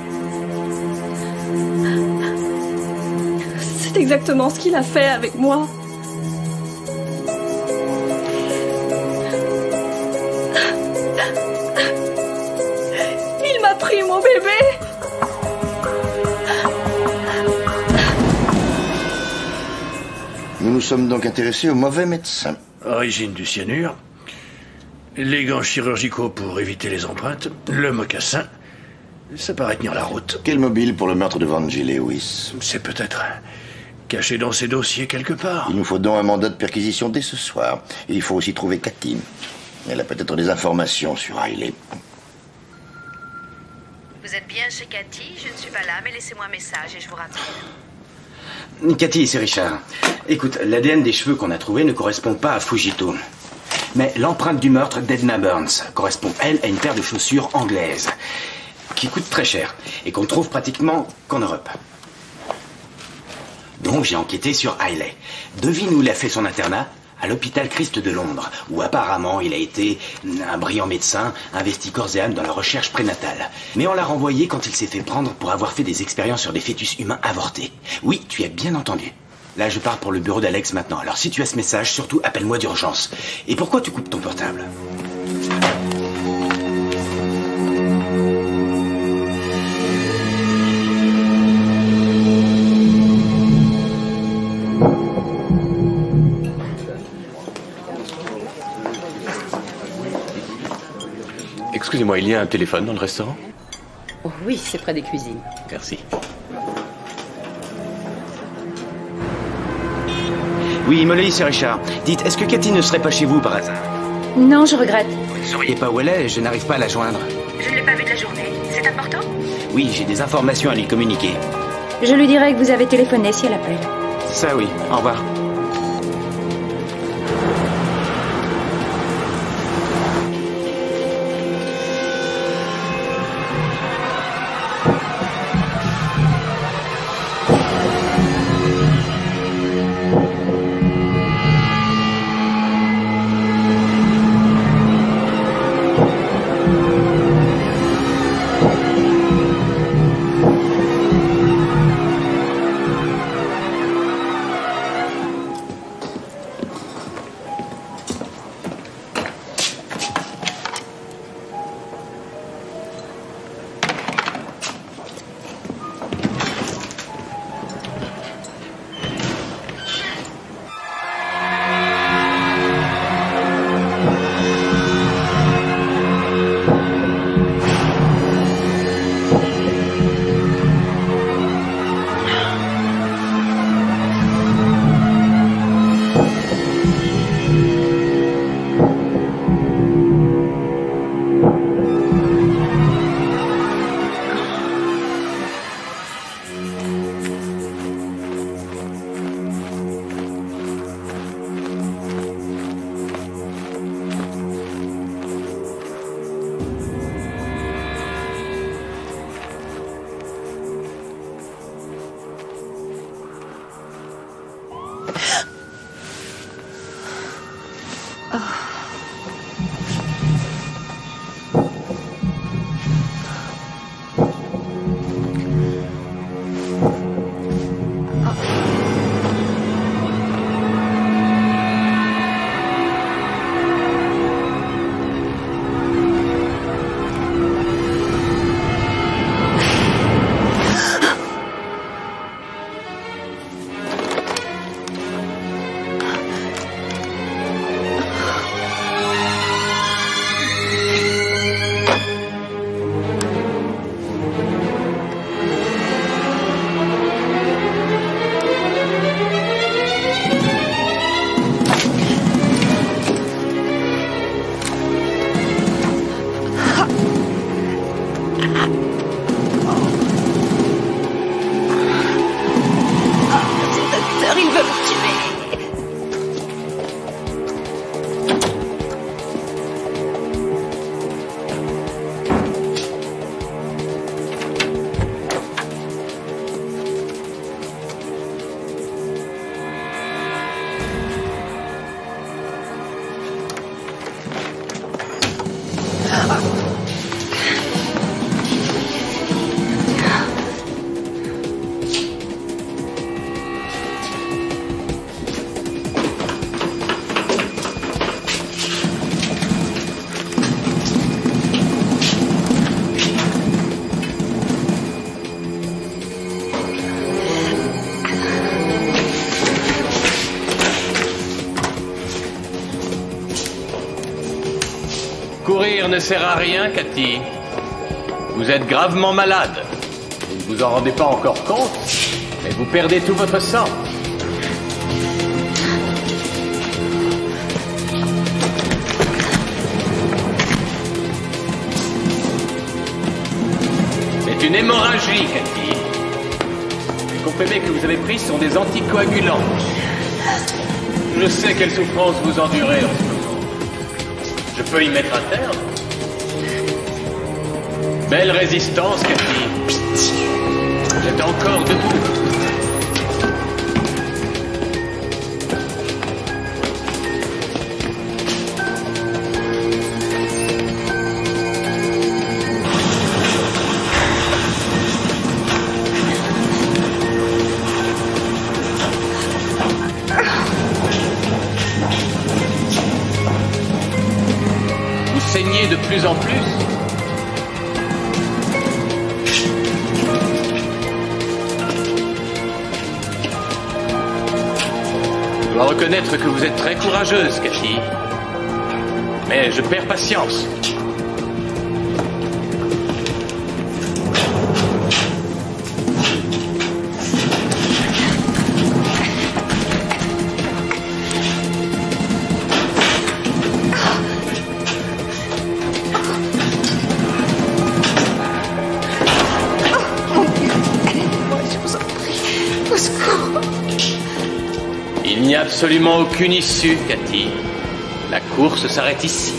C'est exactement ce qu'il a fait avec moi. Il m'a pris mon bébé. Nous nous sommes donc intéressés au mauvais médecin. Origine du cyanure, les gants chirurgicaux pour éviter les empreintes, le mocassin. Ça paraît tenir la route. Quel mobile pour le meurtre de Vanjie Lewis? C'est peut-être caché dans ses dossiers quelque part. Il nous faut donc un mandat de perquisition dès ce soir. Et il faut aussi trouver Cathy. Elle a peut-être des informations sur Hailey. Vous êtes bien chez Cathy? Je ne suis pas là, mais laissez-moi un message et je vous rappelle. Cathy, c'est Richard. Écoute, l'ADN des cheveux qu'on a trouvé ne correspond pas à Fujito. Mais l'empreinte du meurtre d'Edna Burns correspond, elle, à une paire de chaussures anglaises qui coûtent très cher et qu'on trouve pratiquement qu'en Europe. Donc j'ai enquêté sur Hailey. Devine où il a fait son internat? À l'hôpital Christ de Londres, où apparemment il a été un brillant médecin, investi corps et âme dans la recherche prénatale. Mais on l'a renvoyé quand il s'est fait prendre pour avoir fait des expériences sur des fœtus humains avortés. Oui, tu as bien entendu. Là, je pars pour le bureau d'Alex maintenant. Alors si tu as ce message, surtout appelle-moi d'urgence. Et pourquoi tu coupes ton portable? Excusez-moi, il y a un téléphone dans le restaurant? Oh oui, c'est près des cuisines. Merci. Oui, Molly, c'est Richard. Dites, est-ce que Cathy ne serait pas chez vous par hasard? Non, je regrette. Vous ne sauriez pas où elle est, je n'arrive pas à la joindre. Je ne l'ai pas vue de la journée. C'est important? Oui, j'ai des informations à lui communiquer. Je lui dirai que vous avez téléphoné si elle appelle. Ça oui, au revoir. Courir ne sert à rien, Cathy. Vous êtes gravement malade. Vous ne vous en rendez pas encore compte, mais vous perdez tout votre sang. une hémorragie, Cathy. Les comprimés que vous avez pris sont des anticoagulants. Je sais quelle souffrance vous endurez en ce moment. Je peux y mettre un terme. Belle résistance, Cathy. Vous êtes encore debout. Saignez de plus en plus. Je dois reconnaître que vous êtes très courageuse, Cathy. Mais je perds patience. Il n'y a absolument aucune issue, Cathy. La course s'arrête ici.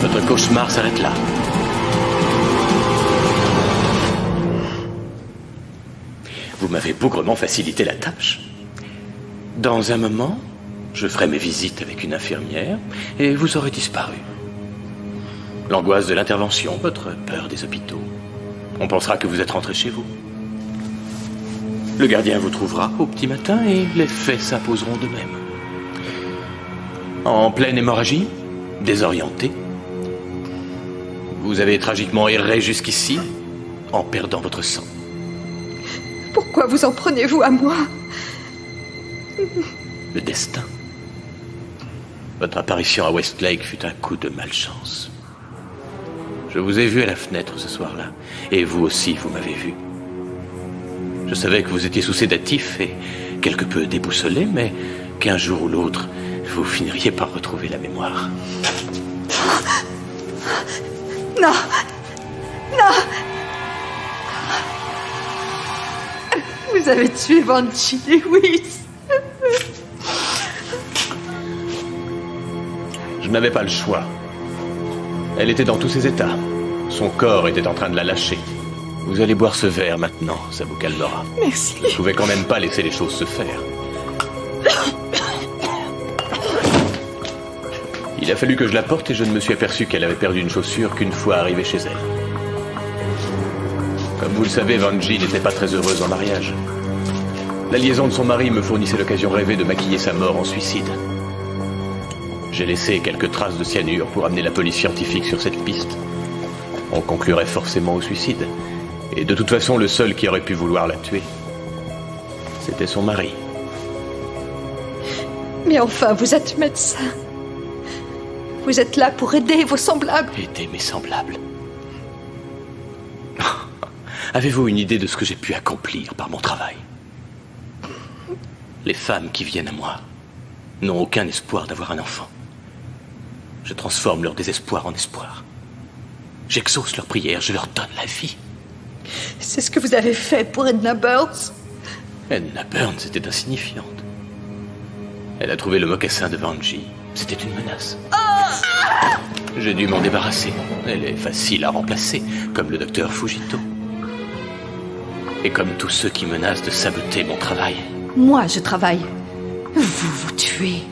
Votre cauchemar s'arrête là. Vous m'avez bougrement facilité la tâche. Dans un moment, je ferai mes visites avec une infirmière et vous aurez disparu. L'angoisse de l'intervention, votre peur des hôpitaux. On pensera que vous êtes rentré chez vous. Le gardien vous trouvera au petit matin et les faits s'imposeront d'eux-mêmes. En pleine hémorragie, désorienté, vous avez tragiquement erré jusqu'ici en perdant votre sang. Pourquoi vous en prenez-vous à moi? Le destin. Votre apparition à Westlake fut un coup de malchance. Je vous ai vu à la fenêtre ce soir-là, et vous aussi, vous m'avez vu. Je savais que vous étiez sous sédatif et quelque peu déboussolé, mais qu'un jour ou l'autre, vous finiriez par retrouver la mémoire. Non! Non! Vous avez tué Vanjie Lewis. Je n'avais pas le choix. Elle était dans tous ses états. Son corps était en train de la lâcher. Vous allez boire ce verre maintenant, ça vous calmera. Merci. Je ne pouvais quand même pas laisser les choses se faire. Il a fallu que je la porte et je ne me suis aperçu qu'elle avait perdu une chaussure qu'une fois arrivée chez elle. Comme vous le savez, Vanjie n'était pas très heureuse en mariage. La liaison de son mari me fournissait l'occasion rêvée de maquiller sa mort en suicide. J'ai laissé quelques traces de cyanure pour amener la police scientifique sur cette piste. On conclurait forcément au suicide. Et de toute façon, le seul qui aurait pu vouloir la tuer, c'était son mari. Mais enfin, vous êtes médecin. Vous êtes là pour aider vos semblables. Aider mes semblables. Avez-vous une idée de ce que j'ai pu accomplir par mon travail? Les femmes qui viennent à moi n'ont aucun espoir d'avoir un enfant. Je transforme leur désespoir en espoir. J'exauce leurs prières, je leur donne la vie. C'est ce que vous avez fait pour Edna Burns? Edna Burns était insignifiante. Elle a trouvé le mocassin de Vanjie. C'était une menace. J'ai dû m'en débarrasser. Elle est facile à remplacer, comme le docteur Fujito. Et comme tous ceux qui menacent de saboter mon travail. Moi, je travaille. Vous tuez.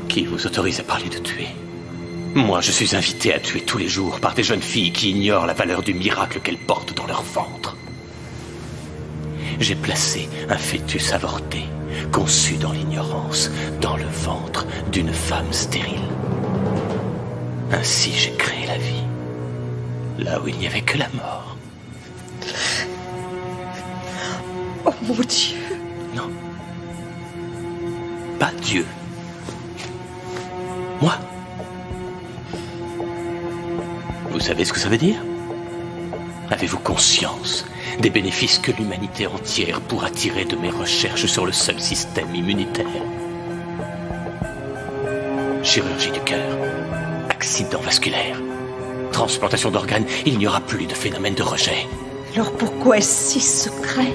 Qui vous autorise à parler de tuer? Moi, je suis invité à tuer tous les jours par des jeunes filles qui ignorent la valeur du miracle qu'elles portent dans leur ventre. J'ai placé un fœtus avorté, conçu dans l'ignorance, dans le ventre d'une femme stérile. Ainsi, j'ai créé la vie, là où il n'y avait que la mort. Oh mon Dieu! Non. Pas Dieu. Moi. Vous savez ce que ça veut dire? Avez-vous conscience des bénéfices que l'humanité entière pourra tirer de mes recherches sur le seul système immunitaire? Chirurgie du cœur, accident vasculaire, transplantation d'organes, il n'y aura plus de phénomène de rejet. Alors pourquoi est-ce si secret?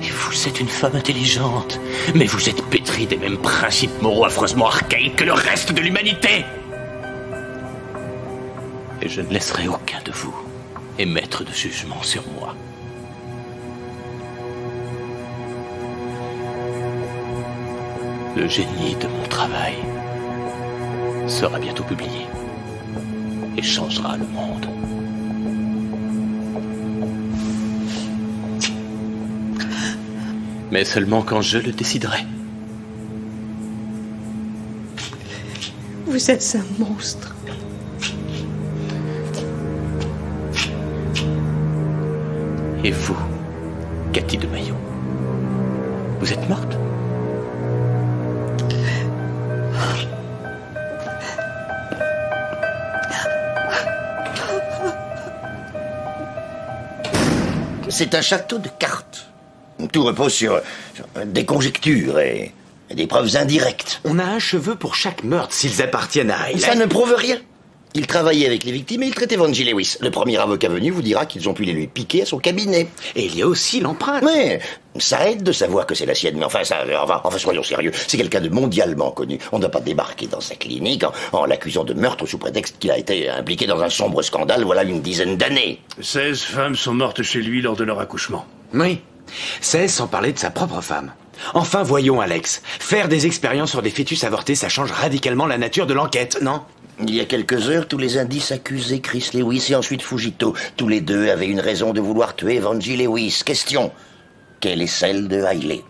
Et vous êtes une femme intelligente, mais vous êtes pétrie des mêmes principes moraux affreusement archaïques que le reste de l'humanité. Et je ne laisserai aucun de vous émettre de jugement sur moi. Le génie de mon travail sera bientôt publié et changera le monde. Mais seulement quand je le déciderai. Vous êtes un monstre. Et vous, Cathy de Maillot, vous êtes morte? C'est un château de cartes. Tout repose sur des conjectures et des preuves indirectes. On a un cheveu pour chaque meurtre s'ils appartiennent à Hailey. Ça ne prouve rien. Il travaillait avec les victimes et il traitait Vangie Lewis. Le premier avocat venu vous dira qu'ils ont pu les lui piquer à son cabinet. Et il y a aussi l'empreinte. Mais ça aide de savoir que c'est la sienne. Mais enfin, soyons sérieux. C'est quelqu'un de mondialement connu. On ne doit pas débarquer dans sa clinique en l'accusant de meurtre sous prétexte qu'il a été impliqué dans un sombre scandale voilà une dizaine d'années. 16 femmes sont mortes chez lui lors de leur accouchement. Oui. 16 sans parler de sa propre femme. Enfin, voyons, Alex. Faire des expériences sur des fœtus avortés, ça change radicalement la nature de l'enquête, non? Il y a quelques heures, tous les indices accusaient Chris Lewis et ensuite Fujito. Tous les deux avaient une raison de vouloir tuer Vangie Lewis. Question. Quelle est celle de Hailey?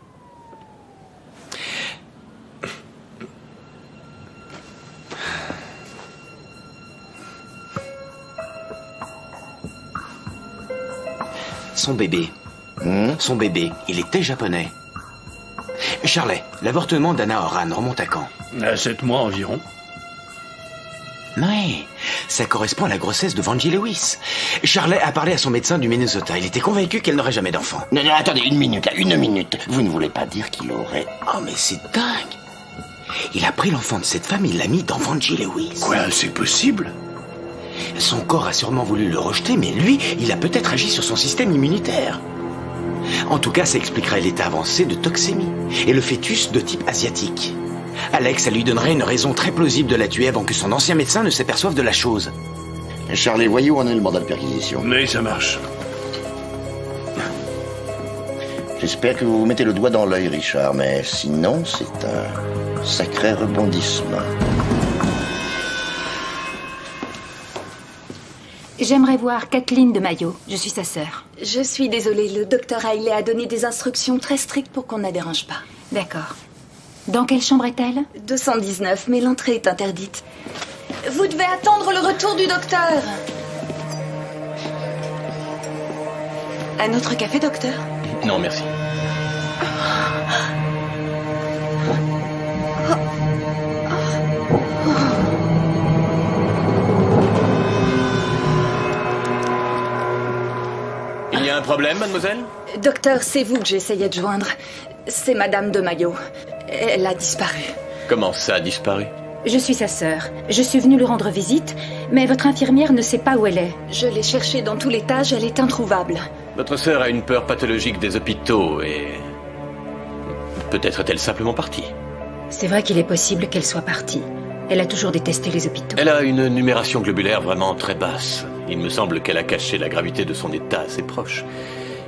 Son bébé. Son bébé, il était japonais. Charlet, l'avortement d'Anna Horan remonte à quand? À 7 mois environ. Oui, ça correspond à la grossesse de Vangie Lewis. Charlet a parlé à son médecin du Minnesota. Il était convaincu qu'elle n'aurait jamais d'enfant. Non, attendez, une minute. Vous ne voulez pas dire qu'il aurait... Oh, mais c'est dingue. Il a pris l'enfant de cette femme et il l'a mis dans Vangie Lewis. Quoi, c'est possible? Son corps a sûrement voulu le rejeter, mais lui, il a peut-être agi sur son système immunitaire. En tout cas, ça expliquerait l'état avancé de toxémie et le fœtus de type asiatique. Alex, ça lui donnerait une raison très plausible de la tuer avant que son ancien médecin ne s'aperçoive de la chose. Charlie, voyez où en est le mandat de perquisition. Mais ça marche. J'espère que vous vous mettez le doigt dans l'œil, Richard, mais sinon, c'est un sacré rebondissement. J'aimerais voir Kathleen de Maillot. Je suis sa sœur. Je suis désolée, le docteur Hailey a donné des instructions très strictes pour qu'on ne la dérange pas. D'accord. Dans quelle chambre est-elle? 219, mais l'entrée est interdite. Vous devez attendre le retour du docteur. Un autre café, docteur? Non, merci. Il y a un problème, mademoiselle? Docteur, c'est vous que j'essayais de joindre. C'est Madame de Maillot. Elle a disparu. Comment ça a disparu? Je suis sa sœur. Je suis venue lui rendre visite, mais votre infirmière ne sait pas où elle est. Je l'ai cherchée dans tout l'étage, elle est introuvable. Votre sœur a une peur pathologique des hôpitaux et... peut-être est-elle simplement partie. C'est vrai qu'il est possible qu'elle soit partie. Elle a toujours détesté les hôpitaux. Elle a une numération globulaire vraiment très basse. Il me semble qu'elle a caché la gravité de son état à ses proches.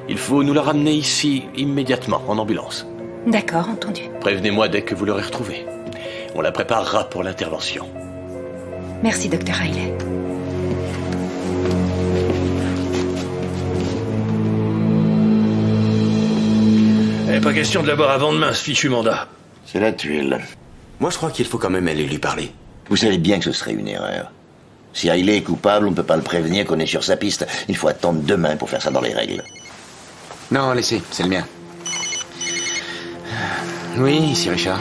Il faut nous la ramener ici immédiatement, en ambulance. D'accord, entendu. Prévenez-moi dès que vous l'aurez retrouvée. On la préparera pour l'intervention. Merci, docteur Hailey. Pas question de l'avoir avant demain, ce fichu mandat. C'est la tuile. Moi, je crois qu'il faut quand même aller lui parler. Vous savez bien que ce serait une erreur. Si Hailey est coupable, on ne peut pas le prévenir qu'on est sur sa piste. Il faut attendre demain pour faire ça dans les règles. Non, laissez, c'est le mien. Oui, ici Richard.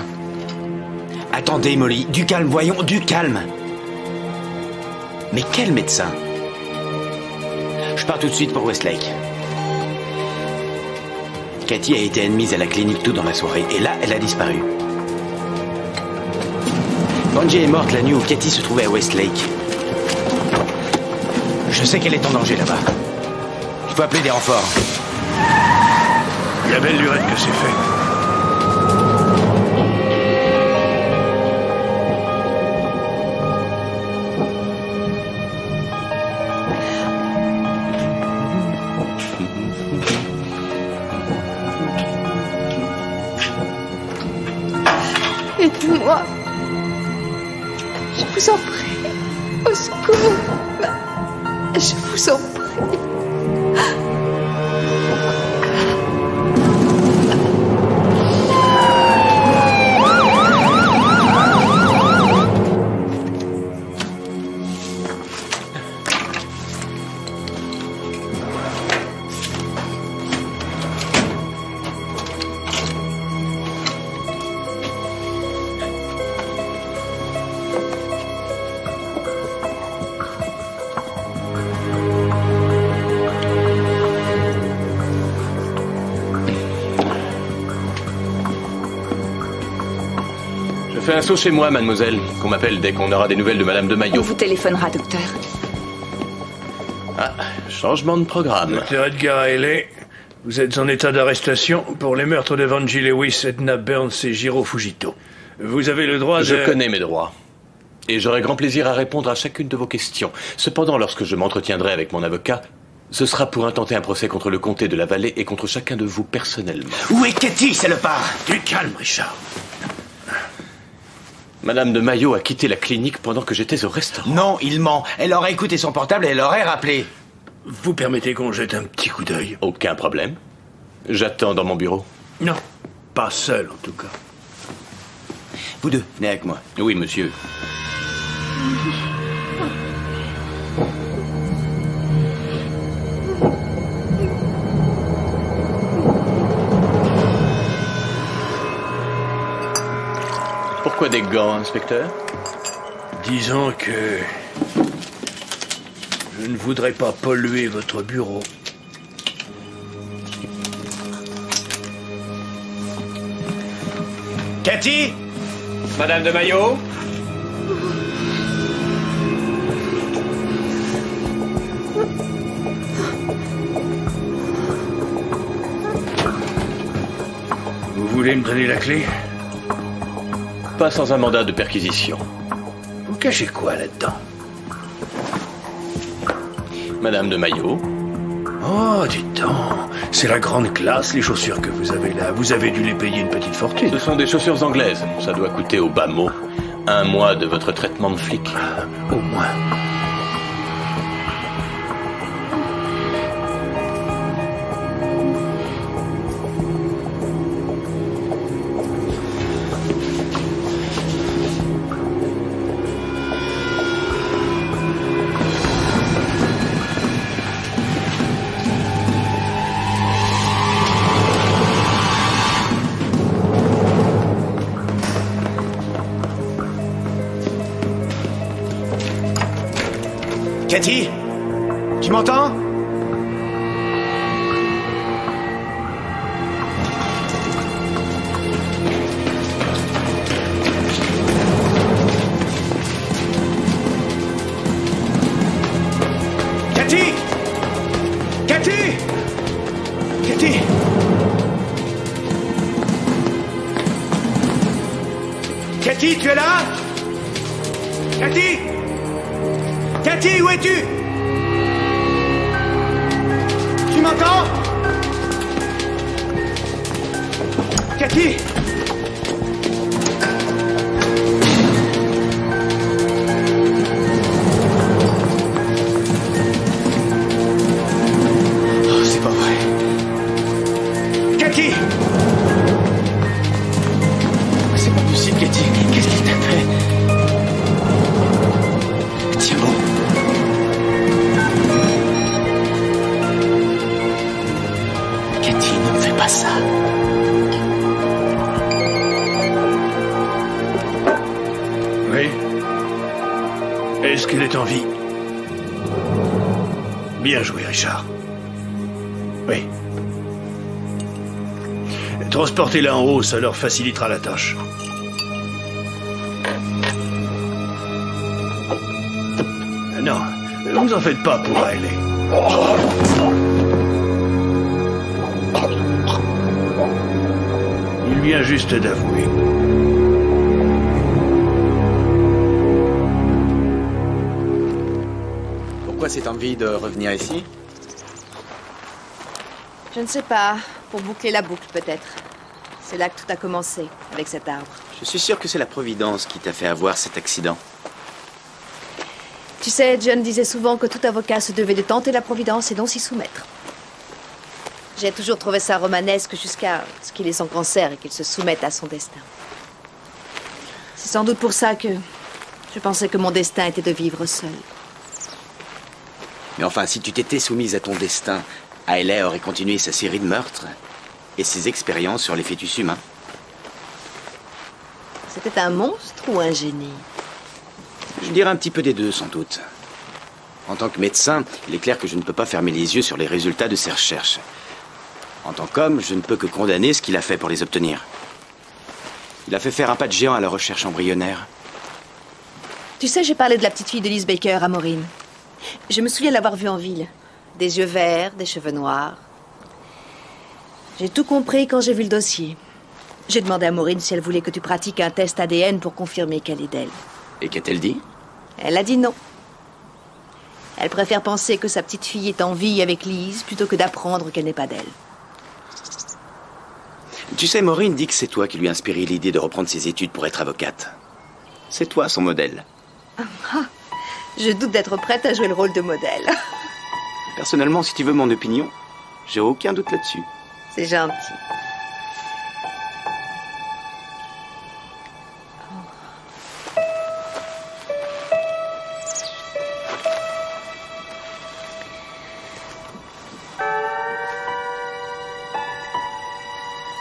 Attendez, Molly, du calme, voyons, du calme. Mais quel médecin? pars tout de suite pour Westlake. Cathy a été admise à la clinique tôt dans la soirée, et là, elle a disparu. Vanjie est morte la nuit où Cathy se trouvait à Westlake. Je sais qu'elle est en danger là-bas. Il faut appeler des renforts. Il y a belle lurette que c'est fait. Aidez-moi. Je vous en prie. Au secours. Je vous en prie. Fais un saut chez moi, mademoiselle, qu'on m'appelle dès qu'on aura des nouvelles de Madame de Maillot. On vous téléphonera, docteur. Ah, changement de programme. Docteur Edgar Haley, vous êtes en état d'arrestation pour les meurtres de Vanjie Lewis, Edna Burns et Jiro Fujito. Vous avez le droit de... Je connais mes droits. Et j'aurai grand plaisir à répondre à chacune de vos questions. Cependant, lorsque je m'entretiendrai avec mon avocat, ce sera pour intenter un procès contre le comté de la Vallée et contre chacun de vous personnellement. Où est Cathy, salopard? Du calme, Richard. Madame de Maillot a quitté la clinique pendant que j'étais au restaurant. Non, il ment. Elle aurait écouté son portable et elle aurait rappelé. Vous permettez qu'on jette un petit coup d'œil? Aucun problème. J'attends dans mon bureau. Non, pas seul en tout cas. Vous deux, venez avec moi. Oui, monsieur. Pourquoi des gants, inspecteur? Disons que... je ne voudrais pas polluer votre bureau. Cathy? Madame de Maillot? Vous voulez me donner la clé? Pas sans un mandat de perquisition. Vous cachez quoi là-dedans? Madame de Maillot? Oh, dites donc, c'est la grande classe, les chaussures que vous avez là. Vous avez dû les payer une petite fortune. Ce sont des chaussures anglaises. Ça doit coûter au bas mot 1 mois de votre traitement de flic. Au moins. Cathy? Tu m'entends? Cathy? Cathy? Cathy? Cathy, tu es là? Cathy? Cathy, où es-tu? Tu m'entends? Cathy? Oh, c'est pas vrai. Cathy! C'est pas possible, Cathy. Qu'est-ce qui t'a fait? Tiens bon. Cathy, ne me fais pas ça. Oui. Est-ce qu'elle est en vie? Bien joué, Richard. Oui. Transportez-la en haut, ça leur facilitera la tâche. Non, vous en faites pas pour Hailey. Il vient juste d'avouer. Pourquoi cette envie de revenir ici? Je ne sais pas. Pour boucler la boucle, peut-être. C'est là que tout a commencé, avec cet arbre. Je suis sûr que c'est la Providence qui t'a fait avoir cet accident. Tu sais, John disait souvent que tout avocat se devait de tenter la Providence et non s'y soumettre. J'ai toujours trouvé ça romanesque jusqu'à ce qu'il ait son cancer et qu'il se soumette à son destin. C'est sans doute pour ça que je pensais que mon destin était de vivre seul. Mais enfin, si tu t'étais soumise à ton destin, Hailey aurait continué sa série de meurtres et ses expériences sur les fœtus humains. C'était un monstre ou un génie? Je dirais un petit peu des deux, sans doute. En tant que médecin, il est clair que je ne peux pas fermer les yeux sur les résultats de ses recherches. En tant qu'homme, je ne peux que condamner ce qu'il a fait pour les obtenir. Il a fait faire un pas de géant à la recherche embryonnaire. Tu sais, j'ai parlé de la petite fille de Liz Baker à Maureen. Je me souviens l'avoir vue en ville. Des yeux verts, des cheveux noirs. J'ai tout compris quand j'ai vu le dossier. J'ai demandé à Maureen si elle voulait que tu pratiques un test ADN pour confirmer qu'elle est d'elle. Et qu'a-t-elle dit? Elle a dit non. Elle préfère penser que sa petite fille est en vie avec Liz plutôt que d'apprendre qu'elle n'est pas d'elle. Tu sais, Maureen dit que c'est toi qui lui as inspiré l'idée de reprendre ses études pour être avocate. C'est toi son modèle. Je doute d'être prête à jouer le rôle de modèle. Personnellement, si tu veux mon opinion, j'ai aucun doute là-dessus. C'est gentil.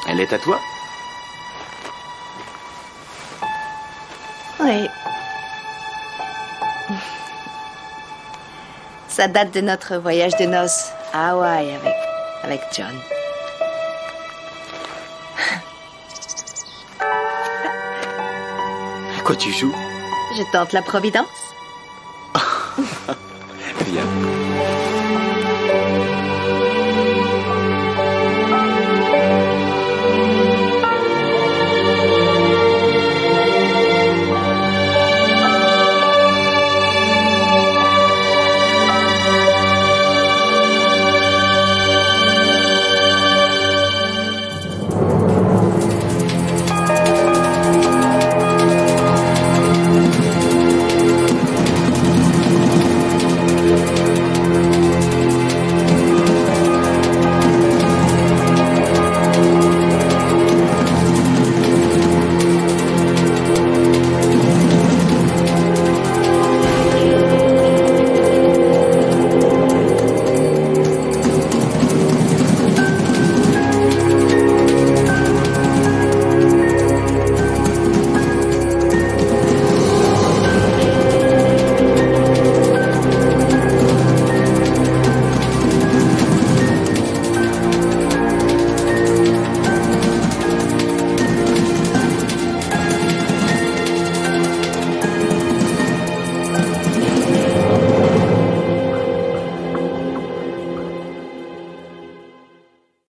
Elle est à toi? Oui. Ça date de notre voyage de noces à Hawaï avec John. À quoi tu joues? Je tente la Providence. Bien.